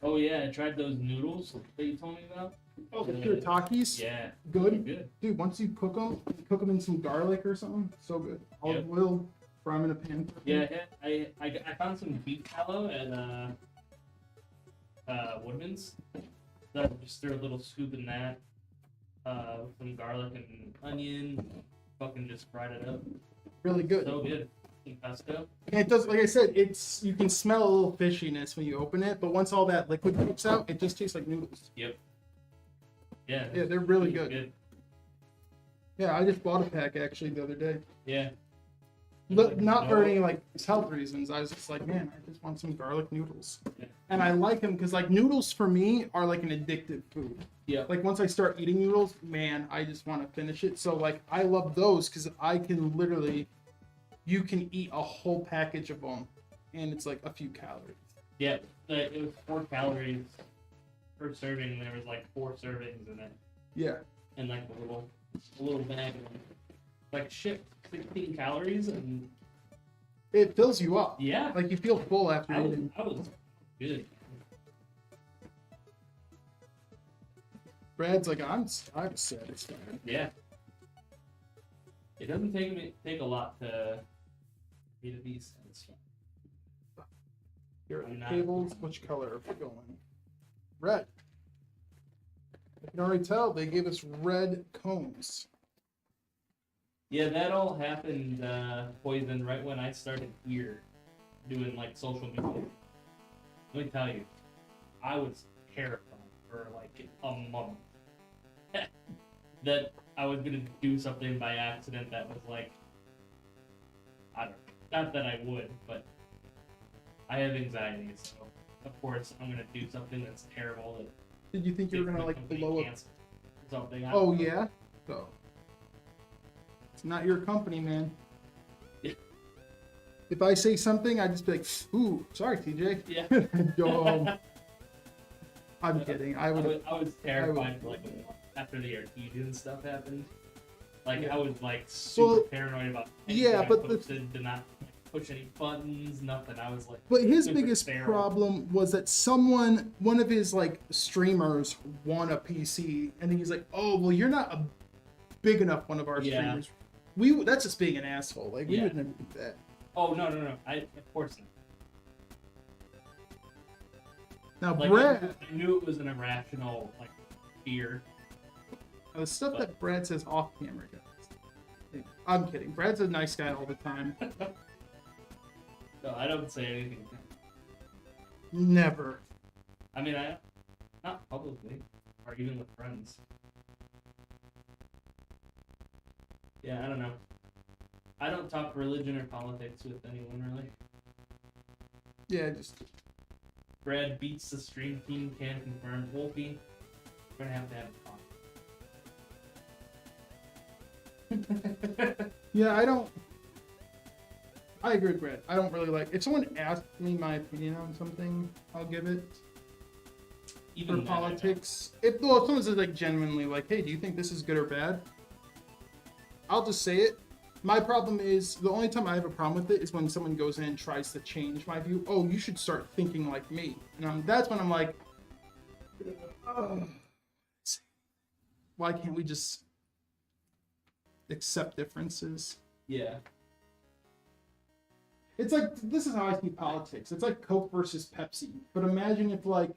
Oh yeah, I tried those noodles that you told me about. Oh, the pure Takis? Yeah. Good? Good. Dude, once you cook them in some garlic or something, so good. Yep. We'll fry them in a pan. Yeah, I found some beef tallow at Woodman's. So I just threw a little scoop in that, with some garlic and onion. Fucking just fried it up. Really good. So good. Some pesto. And it does, like I said, it's, you can smell a little fishiness when you open it, but once all that liquid cooks out, it just tastes like noodles. Yep. Yeah. Yeah, they're really good. Yeah, I just bought a pack actually the other day. Yeah. But not for any like health reasons. I was just like, man, I just want some garlic noodles. Yeah. And I like them because like noodles for me are like an addictive food. Yeah. Like once I start eating noodles, man, I just want to finish it. So like I love those because I can literally, you can eat a whole package of them, and it's like a few calories. Yeah. It was 4 calories per serving. And there was like 4 servings in it. Yeah. And like a little bag of like shit, 16 calories, and It fills you up. yeah, Like you feel full after I eating. was good. Brad's like, I'm satisfied. Yeah. It doesn't take a lot to me to be satisfied. Here are I'm the not- cables. Which color are we going? Red. I can already tell they gave us red cones. Yeah, that all happened, Poison, right when I started here doing like social media. Let me tell you, I was terrified for like a month that I was gonna do something by accident that was like, I don't know, not that I would, but I have anxiety, so of course I'm gonna do something that's terrible. That Did you think you were gonna like blow up? Something. Oh yeah. So it's not your company, man. Yeah. If I say something, I just be like, "Ooh, sorry, TJ." Yeah. I'm kidding. I would. I was terrified like after the Artesian stuff happened. Like I was like super paranoid about yeah, but posted, to not push any buttons, nothing. I was like. But his super biggest sterile. problem was that one of his like streamers won a PC, and he's like, "Oh, well, you're not a big enough one of our streamers." That's just being an asshole. Like we would never do that. Oh no! Of course not. Now, Like, Brad, I knew it was an irrational like fear. the stuff that Brad says off camera, guys. I'm kidding. Brad's a nice guy all the time. No, I don't say anything. Never. I mean, not publicly, or even with friends. Yeah, I don't know. I don't talk religion or politics with anyone really. Yeah, just. Brad beats the stream team, can confirm. Wolfie, we're gonna have a talk. Yeah, I agree with Brad. I don't really like. If someone asks me my opinion on something, I'll give it. Even For then, politics, if someone says like genuinely like, "Hey, do you think this is good or bad?" I'll just say it. My problem is the only time I have a problem with it is when someone goes in and tries to change my view. Oh, you should start thinking like me, and that's when I'm like, why can't we just accept differences? Yeah. It's like, this is how I see politics. It's like Coke versus Pepsi. But imagine if, like,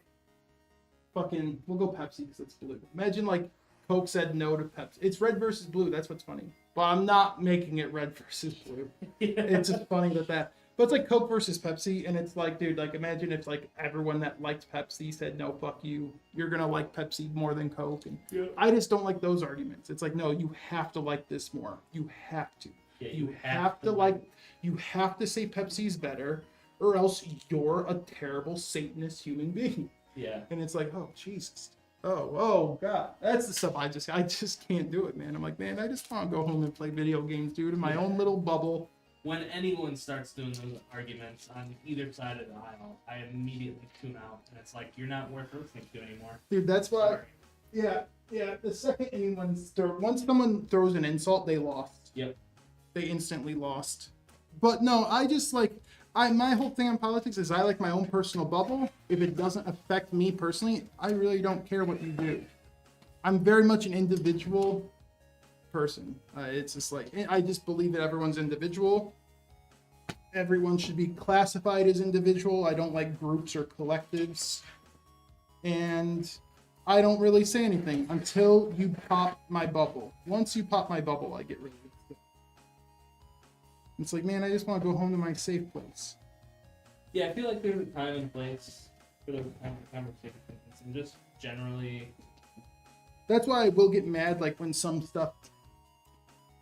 fucking, we'll go Pepsi because it's blue. Imagine, like, Coke said no to Pepsi. It's red versus blue. That's what's funny. But I'm not making it red versus blue. It's just funny that. But it's like Coke versus Pepsi, and it's like, dude, like, imagine if, like, everyone that liked Pepsi said, no, fuck you. You're going to like Pepsi more than Coke. And I just don't like those arguments. It's like, no, you have to like this more. You have to. Yeah, you have to like, you have to say Pepsi's better, or else you're a terrible Satanist human being. Yeah. And it's like, oh, Jesus. Oh, God. That's the stuff I just can't do it, man. I'm like, man, I just want to go home and play video games, dude, in my own little bubble. When anyone starts doing those arguments on either side of the aisle, I immediately tune out. And it's like, you're not worth listening to anymore. Dude, that's why. Sorry. Yeah. The second once someone throws an insult, they lost. Yep. They instantly lost. But no, I just like, my whole thing on politics is I like my own personal bubble. If it doesn't affect me personally, I really don't care what you do. I'm very much an individual person. It's just like, I just believe that everyone's individual. Everyone should be classified as individual. I don't like groups or collectives. And I don't really say anything until you pop my bubble. Once you pop my bubble, I get really upset. It's like, man, I just want to go home to my safe place. Yeah, I feel like there's a time and place for those kind of conversations. And just generally... That's why I will get mad, like, when some stuff...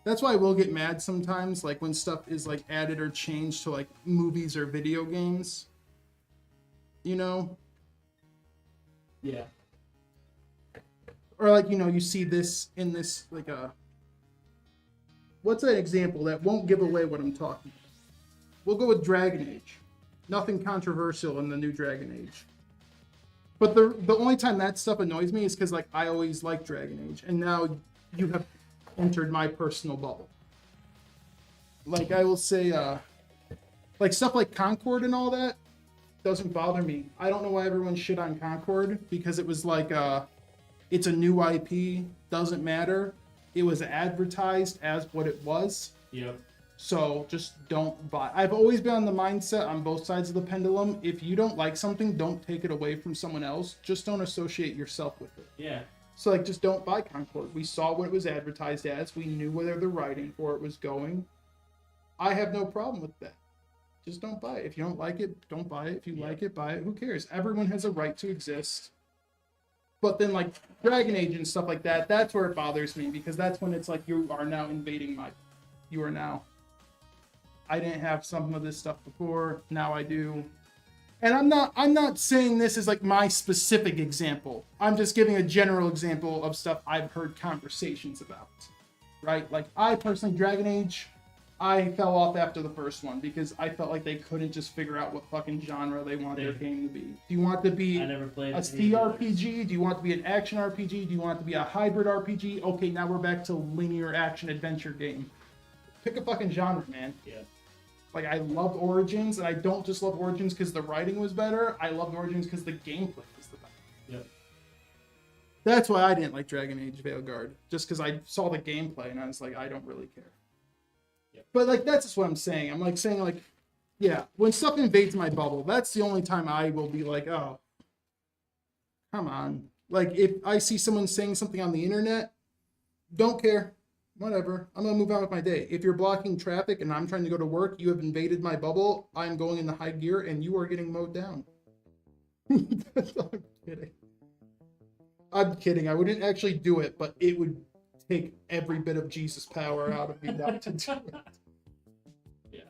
That's why I will get mad sometimes, like, when stuff is, like, added or changed to, like, movies or video games. You know? Yeah. Or, like, you know, you see this in this, like, what's an example that won't give away what I'm talking about? We'll go with Dragon Age. Nothing controversial in the new Dragon Age. But the only time that stuff annoys me is because, like, I always liked Dragon Age. And now you have entered my personal bubble. Like, I will say, like, stuff like Concord and all that doesn't bother me. I don't know why everyone shit on Concord, because it was like, it's a new IP, doesn't matter. It was advertised as what it was. Yep. So just don't buy. I've always been on the mindset on both sides of the pendulum. If you don't like something, don't take it away from someone else. Just don't associate yourself with it. Yeah. So, like, just don't buy Concord. We saw what it was advertised as. We knew where the writing for it was going. I have no problem with that. Just don't buy it. If you don't like it, don't buy it. If you like it, buy it. Who cares? Everyone has a right to exist. But then, like, Dragon Age and stuff like that, that's where it bothers me, because that's when it's like, you are now invading my... You are now... I didn't have some of this stuff before. Now I do. And I'm not saying this is like my specific example. I'm just giving a general example of stuff I've heard conversations about. Right? Like, I personally, Dragon Age, I fell off after the first one because I felt like they couldn't just figure out what fucking genre they want their game to be. Do you want it to be a CRPG? Do you want it to be an action RPG? Do you want it to be a hybrid RPG? Okay, now we're back to linear action adventure game. Pick a fucking genre, man. Yeah. Like, I loved Origins, and I don't just love Origins because the writing was better. I loved Origins because the gameplay was the best. Yep. That's why I didn't like Dragon Age Veilguard. Just because I saw the gameplay, and I was like, I don't really care. Yep. But, like, that's just what I'm saying. I'm, like, saying, like, yeah, when stuff invades my bubble, that's the only time I will be like, oh, come on. Like, if I see someone saying something on the internet, don't care. Whatever. I'm going to move on with my day. If you're blocking traffic and I'm trying to go to work, you have invaded my bubble, I'm going into high gear, and you are getting mowed down. I'm kidding. I'm kidding. I wouldn't actually do it, but it would take every bit of Jesus power out of me not to do it. Yeah.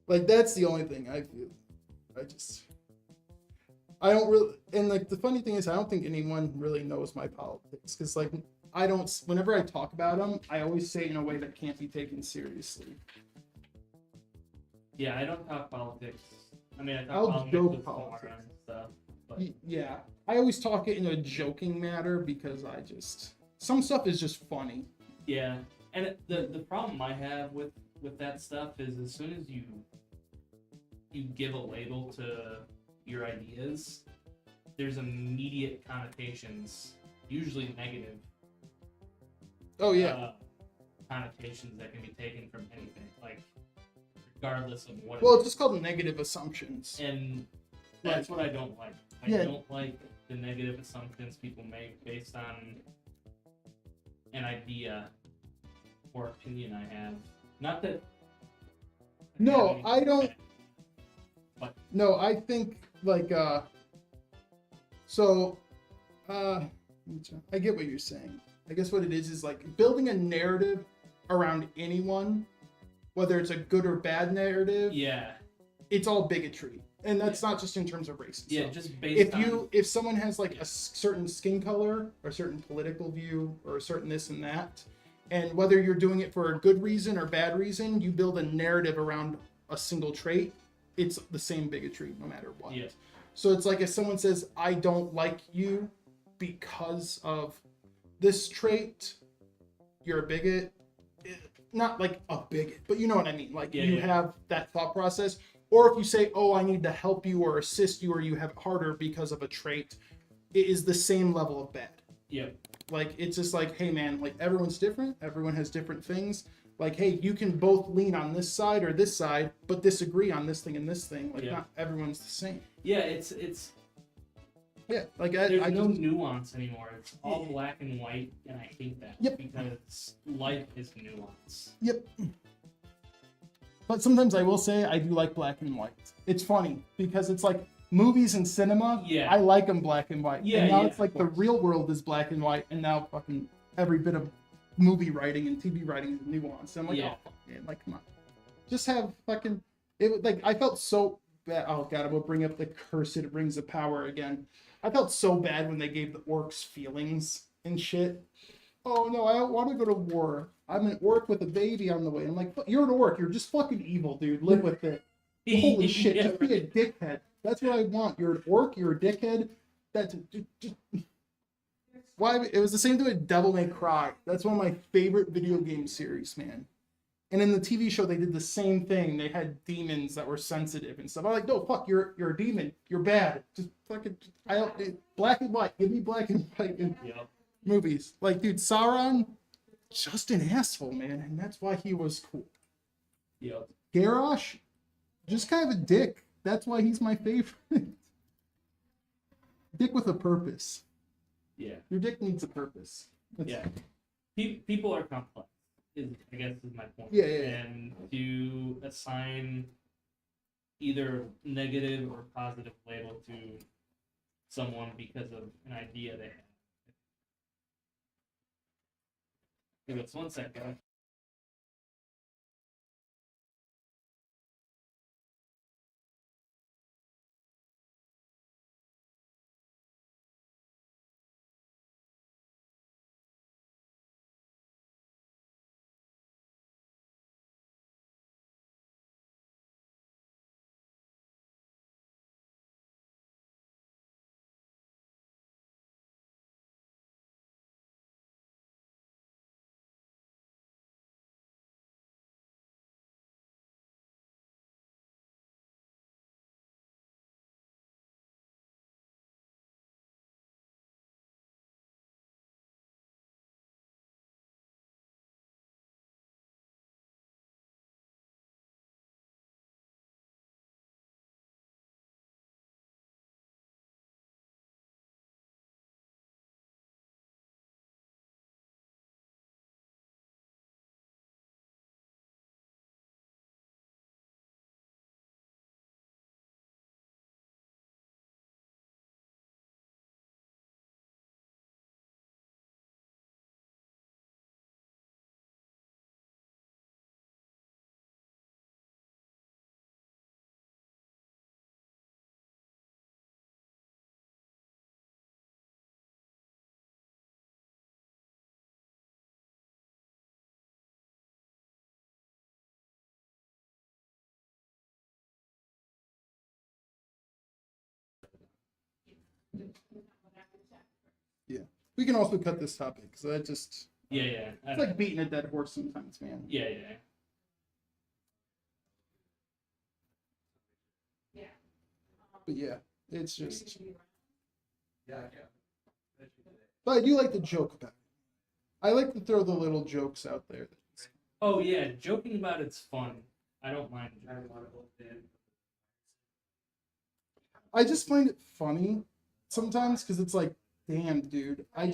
Like, that's the only thing I feel. I don't really... And, like, the funny thing is, I don't think anyone really knows my politics, because, like... whenever I talk about them, I always say it in a way that can't be taken seriously. Yeah, I don't talk politics. I mean, I talk I'll politics joke with politics. Laura and stuff. But... Yeah, I always talk it in a joking manner because some stuff is just funny. Yeah, and the problem I have with that stuff is as soon as you give a label to your ideas, there's immediate connotations, usually negative. Oh yeah. Connotations that can be taken from anything. Like, for regardless of what. Well, it's just called negative assumptions. And that's what I don't like. I don't like the negative assumptions people make based on an idea or opinion I have. Not that. No, I don't. But No, I think like so I get what you're saying. I guess what it is like building a narrative around anyone, whether it's a good or bad narrative. yeah, It's all bigotry. And that's not just in terms of race. yeah, just based If someone has like a certain skin color or a certain political view or a certain this and that, and whether you're doing it for a good reason or bad reason, you build a narrative around a single trait, it's the same bigotry no matter what. Yeah. So it's like if someone says, I don't like you because of this trait, you're a bigot. Not like a bigot, but you know what I mean. Like you have that thought process. Or if you say, oh, I need to help you or assist you or you have it harder because of a trait, it is the same level of bad. Yep. Like, it's just like, hey, man, like everyone's different. Everyone has different things. Like, hey, you can both lean on this side or this side, but disagree on this thing and this thing. Like, not everyone's the same. Yeah, it's yeah. Like there's I no just, nuance anymore. It's all black and white, and I hate that. Yep. Because life is nuance. Yep. But sometimes I will say I do like black and white. It's funny because it's like movies and cinema. Yeah. I like them black and white. Yeah. And now yeah, it's like the real world is black and white, and now fucking every bit of movie writing and TV writing is nuanced. And I'm like, Yeah. oh fuck, man, like come on, just have fucking. It like I felt so bad. Oh god, I will bring up the cursed rings of power again. I felt so bad when they gave the orcs feelings and shit. Oh no, I don't want to go to war. I'm an orc with a baby on the way. I'm like, you're an orc. You're just fucking evil, dude. Live with it. Holy shit, Yeah, just be a dickhead. That's what I want. You're an orc. You're a dickhead. That's just... Why? It was the same thing with Devil May Cry. That's one of my favorite video game series, man. And in the TV show, they did the same thing. They had demons that were sensitive and stuff. I'm like, no, fuck, you're a demon. You're bad. Just fucking, black and white. Give me black and white in movies. Like, dude, Sauron, just an asshole, man, and that's why he was cool. Yep. Garrosh, just kind of a dick. That's why he's my favorite. Dick with a purpose. Yeah. Your dick needs a purpose. Yeah. People are complex. I guess is my point. Yeah. And to assign either negative or positive label to someone because of an idea they have. Give us 1 second. Yeah. We can also cut this topic because that just... Yeah. It's like beating a dead horse sometimes, man. Yeah. But yeah, it's just... But I do like to joke about it. I like to throw the little jokes out there. Oh yeah, joking about it's fun. I don't mind. I don't want to I just find it funny sometimes because it's like, damn, dude, I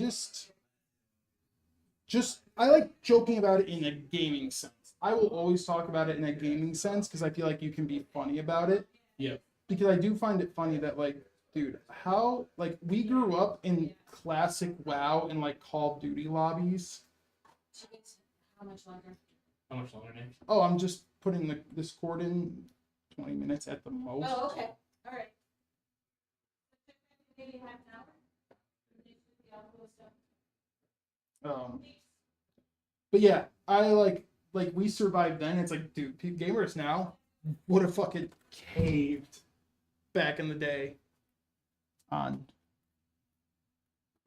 like joking about it in a gaming sense. I will always talk about it in a gaming sense because I feel like you can be funny about it. Yeah. Because I do find it funny that, like, dude, how, like, we grew up in classic WoW and, like, Call of Duty lobbies. How much longer? How much longer, Nick? Oh, I'm just putting this cord in 20 minutes at the most. Oh, okay. All right. Maybe half an hour. But yeah, I like we survived then. It's like, dude, gamers now would have fucking caved back in the day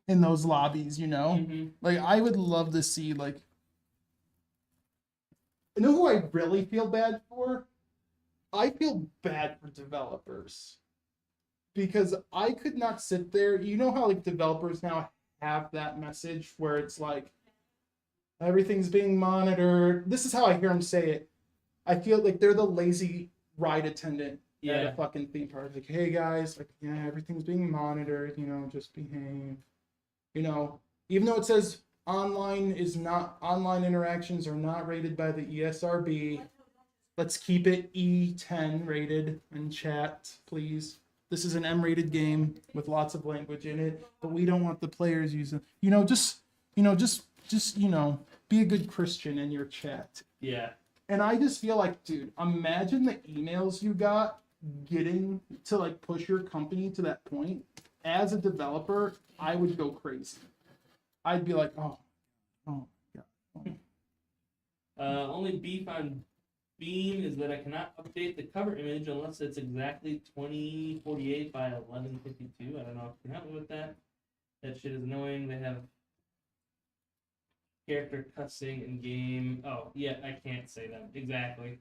in those lobbies, you know? Mm-hmm. Like, I would love to see, like, you know who I really feel bad for? I feel bad for developers. Because I could not sit there. You know how, like, developers now have that message where it's like, everything's being monitored. This is how I hear them say it. I feel like they're the lazy ride attendant at a fucking theme park. Like, hey guys, like, yeah, everything's being monitored, you know, just behave. You know, even though it says online interactions are not rated by the ESRB, let's keep it E10 rated in chat, please. This is an M-rated game with lots of language in it, but we don't want the players using, just be a good Christian in your chat. Yeah. And I just feel like, dude, imagine the emails you got getting to, like, push your company to that point. As a developer, I would go crazy. I'd be like, oh God. Only beef on Beam is that I cannot update the cover image unless it's exactly 2048 by 1152. I don't know if you can help me with that. That shit is annoying. They have character cussing in game. Oh, yeah, I can't say that. Exactly.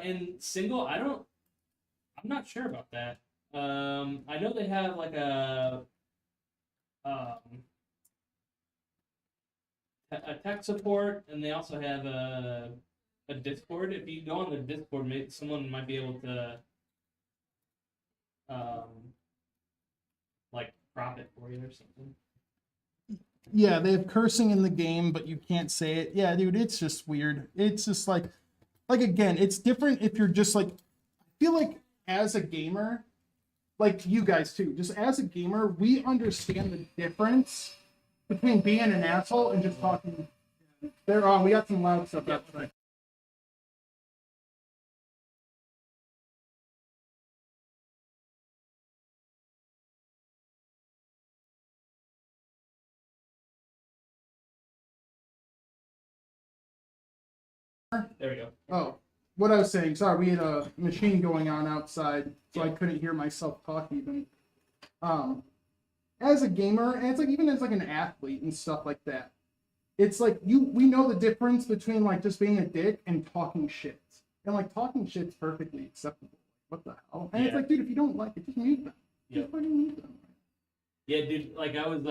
In single, I'm not sure about that. I know they have like a tech support, and they also have a Discord. If you go on the Discord, maybe someone might be able to like prop it for you or something. Yeah, they have cursing in the game, but you can't say it. Yeah, dude, it's just weird. It's just like again, it's different if you're just like, I feel like as a gamer, like you guys too, just as a gamer, we understand the difference between being an asshole and just talking. We got some loud stuff outside. There we go. Oh, what I was saying, sorry, we had a machine going on outside, so I couldn't hear myself talk even. As a gamer, and it's like even as like an athlete and stuff like that, it's like we know the difference between like just being a dick and talking shit. And like talking shit's perfectly acceptable. What the hell? And it's like, dude, if you don't like it, just mute them. Just fucking mute them. Yeah, dude, like I was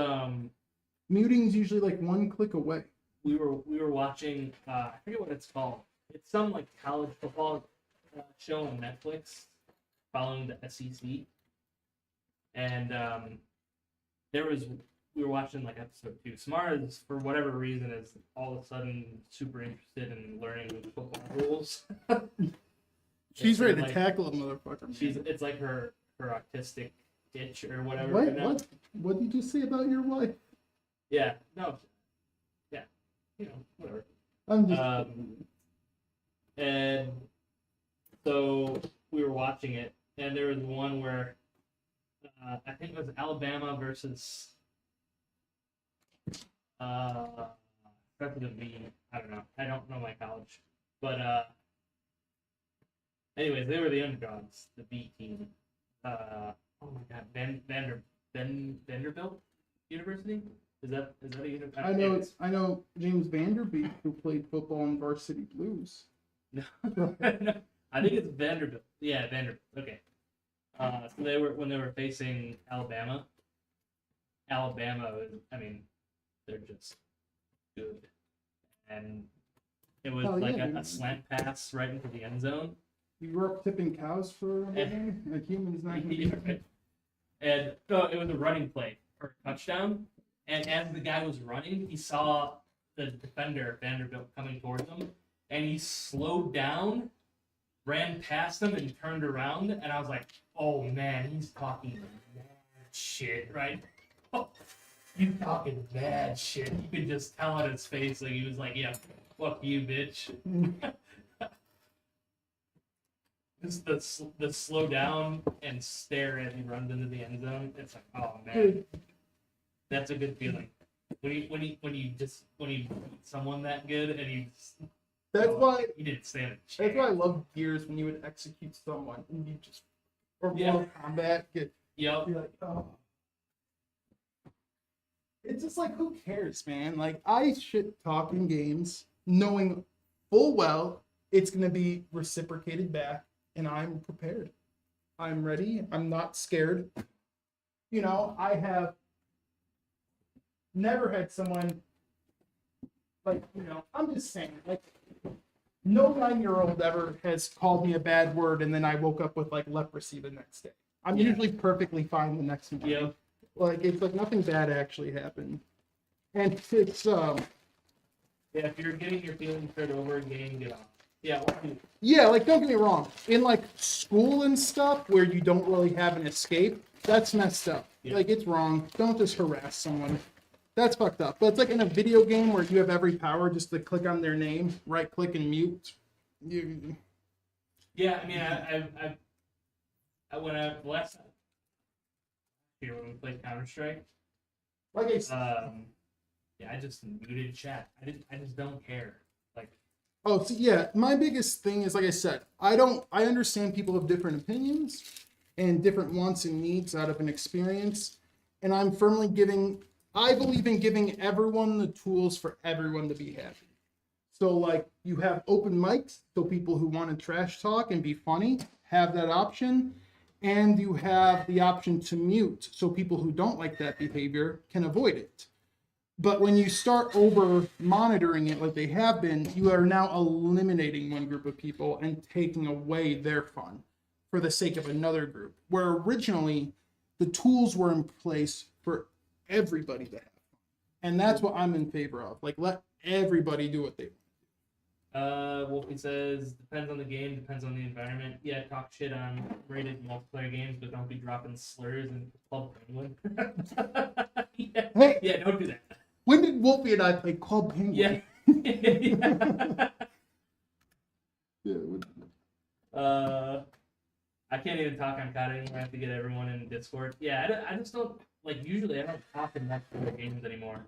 muting's usually like one click away. We were watching I forget what it's called. It's some like college football show on Netflix following the SEC. And we were watching like episode 2. Samara is, for whatever reason, is all of a sudden super interested in learning the football rules. She's ready to tackle a motherfucker. It's like her autistic itch or whatever. What did you say about your wife? Yeah, no. Yeah, whatever. I'm just and so we were watching it, and there was one where I think it was Alabama versus President V. I don't know. I don't know my college, but anyways, they were the underdogs, the B team. Oh my God, Vanderbilt University. Is that a university? I know James Vanderbeek, who played football in Varsity Blues. No, I think it's Vanderbilt. Yeah, Vanderbilt. Okay. So when they were facing Alabama. Alabama, they're just good, and It was Oh, like yeah, a dude. slant pass right into the end zone. You grew up tipping cows for a living? Like humans not gonna be. And so it was a running play for a touchdown. And as the guy was running, he saw the defender, Vanderbilt, coming towards him. And he slowed down, ran past him, and turned around. And I was like, oh man, he's talking mad shit, right? Oh, he's talking mad shit. You could just tell on his face. Like, he was like, yeah, fuck you, bitch. Just the slow down and stare as he runs into the end zone. It's like, oh man, that's a good feeling. When you beat someone that good and That's why you didn't stand a chance. that's why I love Gears when you would execute someone and you just or Mortal Kombat get Yep. you're like, oh. It's just like, who cares, man? Like, I shit talk in games knowing full well it's gonna be reciprocated back. And I'm prepared. I'm ready. I'm not scared. You know, I have never had someone like, you know, I'm just saying, like, no 9-year-old ever has called me a bad word and then I woke up with like leprosy the next day. I'm usually perfectly fine the next morning. Yep. Like, it's like nothing bad actually happened. And it's Yeah, if you're getting your feelings hurt over a game, get off. Yeah, yeah, like, don't get me wrong. In like school and stuff where you don't really have an escape, that's messed up. Yeah. Like, it's wrong. Don't just harass someone. That's fucked up. But it's like in a video game where you have every power just to click on their name, right click and mute. Yeah, I mean, I when I last year when we played Counter-Strike, Like I said, yeah, I just muted chat. I just don't care. Like, oh, so yeah, my biggest thing is, like I said, I understand people have different opinions and different wants and needs out of an experience. And I believe in giving everyone the tools for everyone to be happy. So like, you have open mics, so people who want to trash talk and be funny have that option. And you have the option to mute, so people who don't like that behavior can avoid it. But when you start over monitoring it like they have been, you are now eliminating one group of people and taking away their fun for the sake of another group. Where originally the tools were in place for everybody to have fun. And that's what I'm in favor of. Like, let everybody do what they want. Wolfie says, depends on the game, depends on the environment. Yeah, talk shit on rated multiplayer games, but don't be dropping slurs in Club Penguin. Yeah. Hey, Yeah, don't do that. when did Wolfie and I play Club Penguin? Yeah. I can't even talk on COD anymore. I have to get everyone in Discord. Yeah, I just don't, like, usually I don't talk in multiplayer games anymore.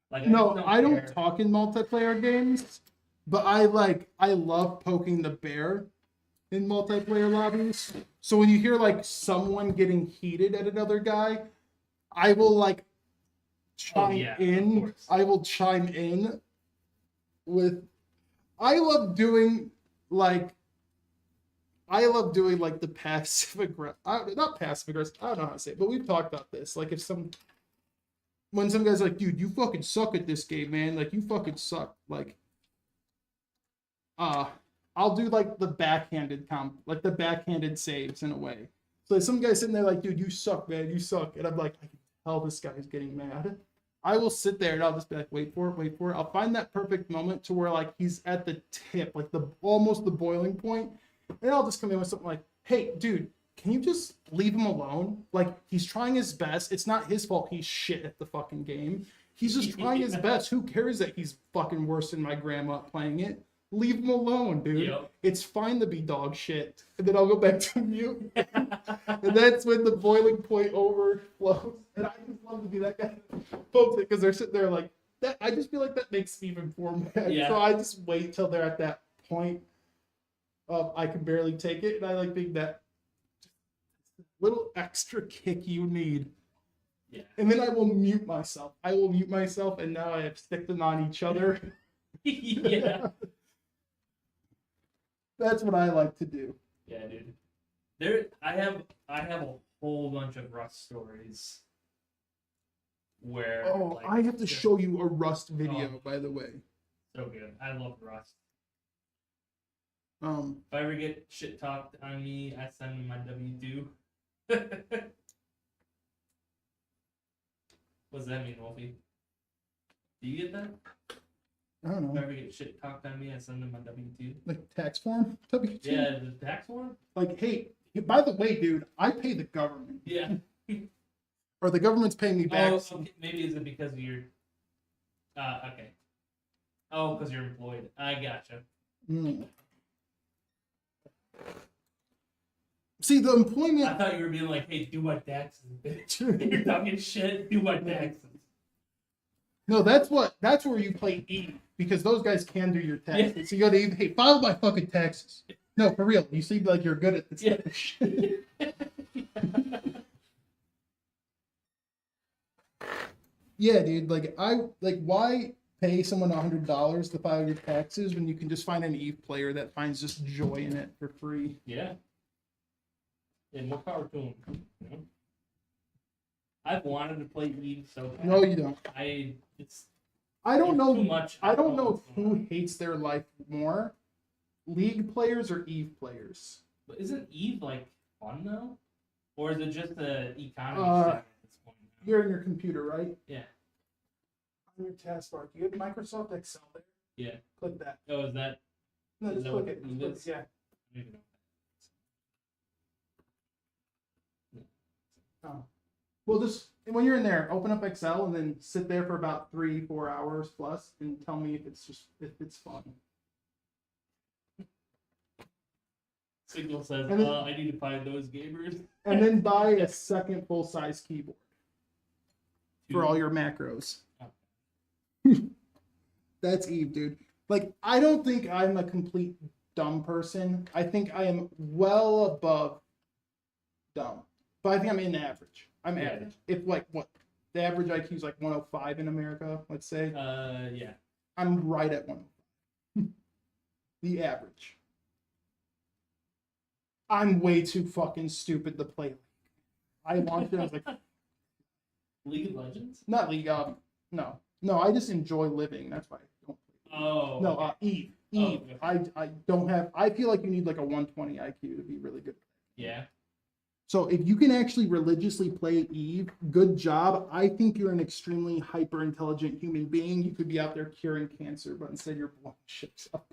Like, I don't talk in multiplayer games, but I love poking the bear in multiplayer lobbies. So when you hear like someone getting heated at another guy, I will like chime in. I will chime in with. I love doing like the passive aggressive. Not passive aggressive. I don't know how to say it, but we've talked about this. Like, when some guy's like, dude, you fucking suck at this game, man. Like, you fucking suck. Like, I'll do like the backhanded saves in a way. So some guy's sitting there like, dude, you suck, man. You suck. And I'm like, I can tell this guy's getting mad. I will sit there and I'll just be like, wait for it. I'll find that perfect moment to where like he's at the tip, like almost the boiling point. And I'll just come in with something like, hey, dude, can you just leave him alone? Like, he's trying his best. It's not his fault he's shit at the fucking game. He's just trying his best. Who cares that he's fucking worse than my grandma playing it? Leave him alone, dude. Yep. It's fine to be dog shit. And then I'll go back to mute. And that's when the boiling point overflows. And I just love to be that guy that pokes it because they're sitting there like that. I just feel like that makes me even more mad. Yeah. So I just wait till they're at that point of I can barely take it. And I like being that little extra kick you need. Yeah. And then I will mute myself. And now I have sticked them on each other. Yeah. That's what I like to do. Yeah, dude. I have a whole bunch of Rust stories where I have to show you a Rust video, by the way. So good. I love Rust. Um, If I ever get shit talked on me, I send them my W2. What does that mean, Wolfie? Do you get that? I don't If I know, ever get shit talked on me, I send them my W2. like tax form. W2. Yeah, the tax one? Like, hey, by the way, dude, I pay the government, Yeah. or the government's paying me back. Oh, okay. Maybe is it because of your... okay. Oh, because you're employed. I gotcha. Mm. See, the employment. I thought you were being like, hey, do my taxes, bitch. You're talking shit, do my taxes. No, that's where you play E, because those guys can do your taxes. Yeah. So you go to E, hey, file my fucking taxes. No, for real. You seem like you're good at this. Yeah. Shit. Yeah, dude. Like why pay someone $100 to file your taxes when you can just find an Eve player that finds just joy in it for free? Yeah. And more power to him. You know? I've wanted to play Eve so bad. No, you don't. I don't It's know know. too much. I don't know what's going who on. hates their life more, League players or Eve players. But isn't Eve like fun though? Or is it just the economy thing at this point now? You're in your computer, right? Yeah. On your taskbar, you have Microsoft Excel there. Yeah. Click that. Oh, is that No, Is just that click what it. Eve Just click is? it. Yeah. I don't even know. Oh. Well, just when you're in there, open up Excel and then sit there for about 3-4 hours plus, and tell me if it's fun. Signal says, And then- I need to find those gamers. And then buy a second full size keyboard for all your macros. That's Eve, dude. Like, I don't think I'm a complete dumb person. I think I am well above dumb. But I think I'm in average. I'm Yeah. average. If the average IQ is like 105 in America, let's say. Yeah. I'm right at 105. The average. I'm way too fucking stupid to play. I launched it. I was like, League of Legends? not League. No, I just enjoy living. That's why I don't play. Oh. No, okay. Eve. Oh, okay. I don't have. I feel like you need like a 120 IQ to be really good. Yeah. So if you can actually religiously play Eve, good job. I think you're an extremely hyper intelligent human being. You could be out there curing cancer, but instead you're blowing shit up.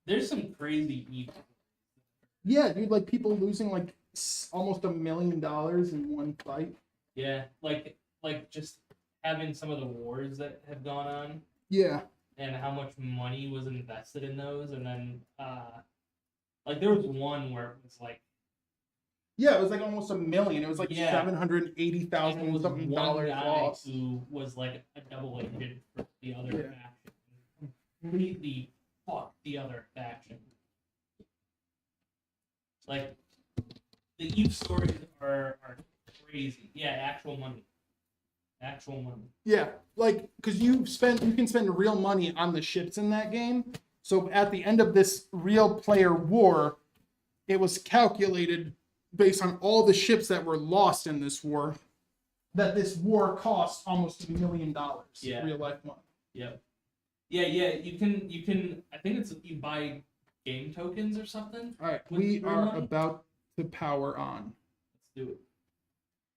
There's some crazy Eve. Yeah, dude, like people losing like almost $1 million in one fight. Yeah, like just having some of the wars that have gone on Yeah. and how much money was invested in those, and then like there was one where it was like Yeah, it was like almost $1 million. It was like Yeah. $780,000 and it was something one dollars guy lost. who was like a double agent for the other Yeah. faction. Completely fucked the other faction. Like the Eve stories are crazy. Yeah, actual money. Actual money. Yeah, like because you can spend real money on the ships in that game. So at the end of this real player war, it was calculated based on all the ships that were lost in this war, that this war cost almost $1 million. Yeah. Real life money. Yep. Yeah. You can. I think it's you buy game tokens or something. All right, With we real are money? about to power on. Let's do it.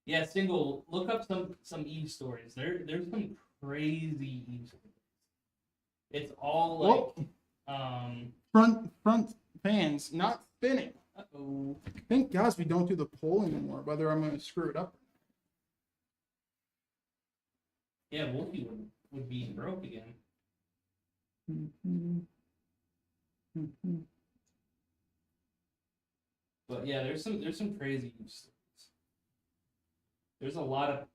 Yeah, single. Look up some Eve stories. There's some crazy Eve stories. It's all like Front fans not spinning. Uh-oh. Thank God we don't do the poll anymore. Whether I'm gonna screw it up. Yeah, Wolfie would be broke again. But yeah, there's some crazy Eve stories. There's a lot of,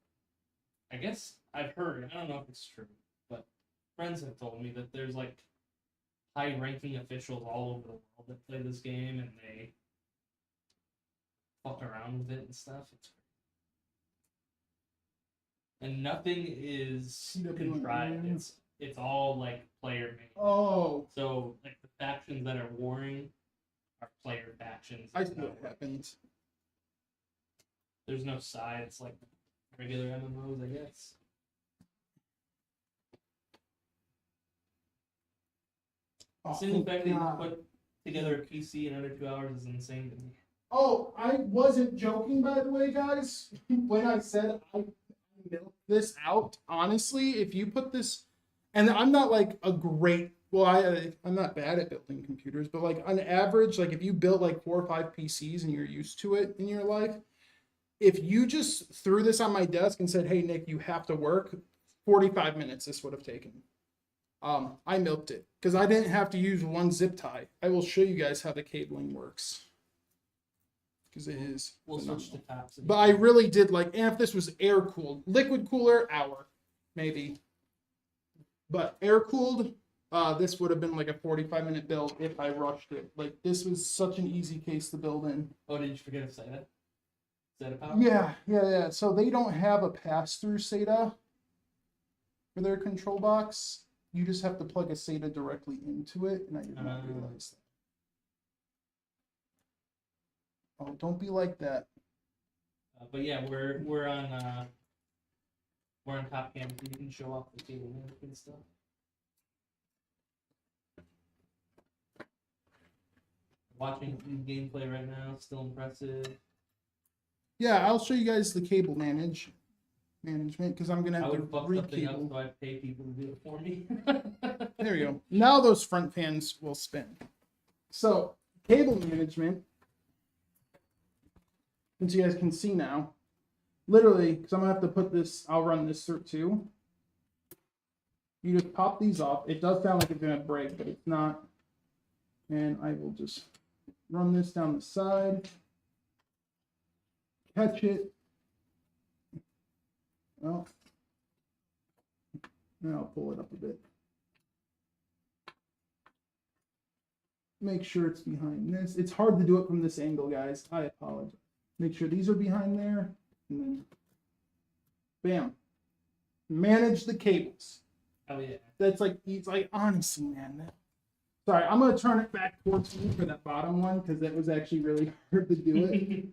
I guess I've heard, I don't know if it's true, but friends have told me that there's like high-ranking officials all over the world that play this game and they fuck around with it and stuff. It's and nothing is contrived. It's all like player made. Oh, So like the factions that are warring are player factions. I see what happens. There's no sides like regular MMOs, I guess. Oh, Single fact that you God. put together a PC in under 2 hours is insane to me. Oh, I wasn't joking, by the way, guys. When I said I milked this out, honestly, if you put this, and I'm not like a great, well, I'm not bad at building computers, but like on average, like if you build like 4 or 5 PCs and you're used to it in your life, if you just threw this on my desk and said, "Hey, Nick, you have to work," 45 minutes this would have taken. I milked it because I didn't have to use one zip tie. I will show you guys how the cabling works. Because it is. We'll phenomenal. switch to tops. But I really did like, and if this was air cooled, liquid cooler, hour, maybe. But air cooled, this would have been like a 45-minute build if I rushed it. Like, this was such an easy case to build in. Oh, did you forget to say that? SATA power? Yeah. So they don't have a pass-through SATA for their control box. You just have to plug a SATA directly into it, and I did not realize that. Oh, don't be like that. But yeah, we're on top cam, so you can show off the cable and stuff. Watching gameplay right now, still impressive. Yeah, I'll show you guys the cable management because I'm gonna I have to would fuck something up, re-cable. so I pay people to do it for me. There we go. Now those front fans will spin. So cable management, since you guys can see now, literally, because I'm gonna have to put this. I'll run this through too. You just pop these off. It does sound like it's gonna break, but it's not. And I will just run this down the side. Catch it. Well, and I'll pull it up a bit. Make sure it's behind this. It's hard to do it from this angle, guys. I apologize. Make sure these are behind there. And then, bam. Manage the cables. Oh, yeah. That's like, it's like, honestly, man. Sorry, I'm going to turn it back towards me for that bottom one because that was actually really hard to do it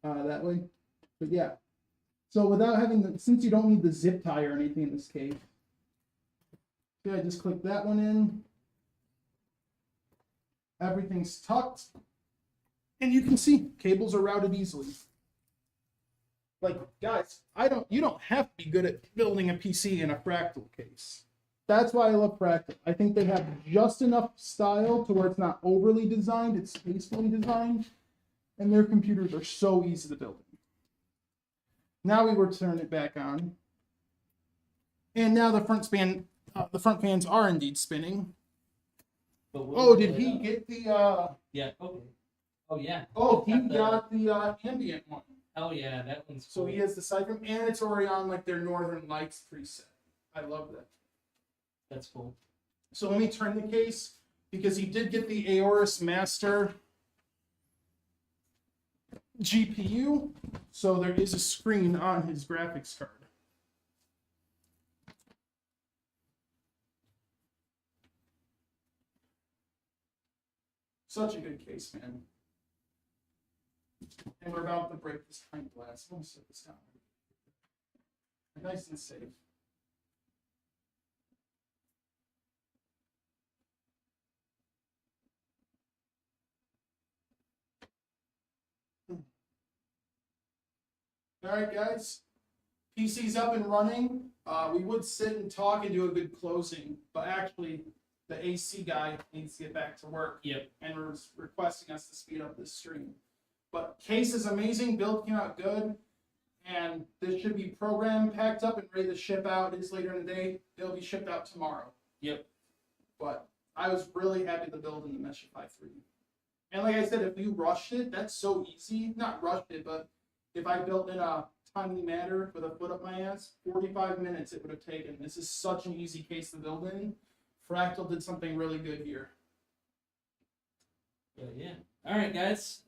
that way. But yeah. So without having the, since you don't need the zip tie or anything in this case, okay, I just click that one in. Everything's tucked. And you can see cables are routed easily. Like, guys, you don't have to be good at building a PC in a Fractal case. That's why I love Fractal. I think they have just enough style to where it's not overly designed, it's tastefully designed, and their computers are so easy to build. Now we will turn it back on. And now the front fans are indeed spinning. Oh, did he get the Yeah, okay. Oh yeah. Oh, he got the ambient one. Oh yeah, that one's cool. So he has the siphon, and it's already on like their Northern Lights preset. I love that. That's cool. So let me turn the case because he did get the Aorus Master GPU. So there is a screen on his graphics card. Such a good case, man. And we're about to break this pint glass. I'm gonna set this down. Nice and safe. All right, guys. PC's up and running. We would sit and talk and do a good closing, but actually, the AC guy needs to get back to work. Yep. And was requesting us to speed up this stream. But case is amazing. Build came out good. And this should be programmed, packed up, and ready to ship out. It is later in the day. It'll be shipped out tomorrow. Yep. But I was really happy to build in the Meshify 3. And like I said, if you rushed it, that's so easy. Not rushed it, but if I built in a timely manner with a foot up my ass, 45 minutes it would have taken. This is such an easy case to build in. Fractal did something really good here. But yeah. All right, guys.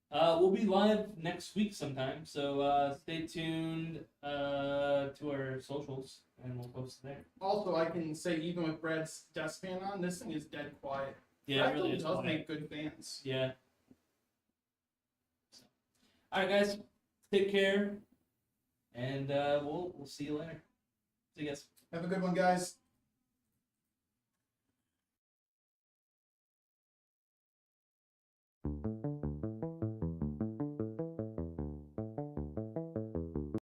We'll be live next week sometime, so stay tuned to our socials, and we'll post there. Also, I can say even with Brad's desk fan on, this thing is dead quiet. Yeah, Fractal it really is does quiet. make good fans. Yeah. So, all right, guys. Take care, and we'll see you later. See you guys. Have a good one, guys.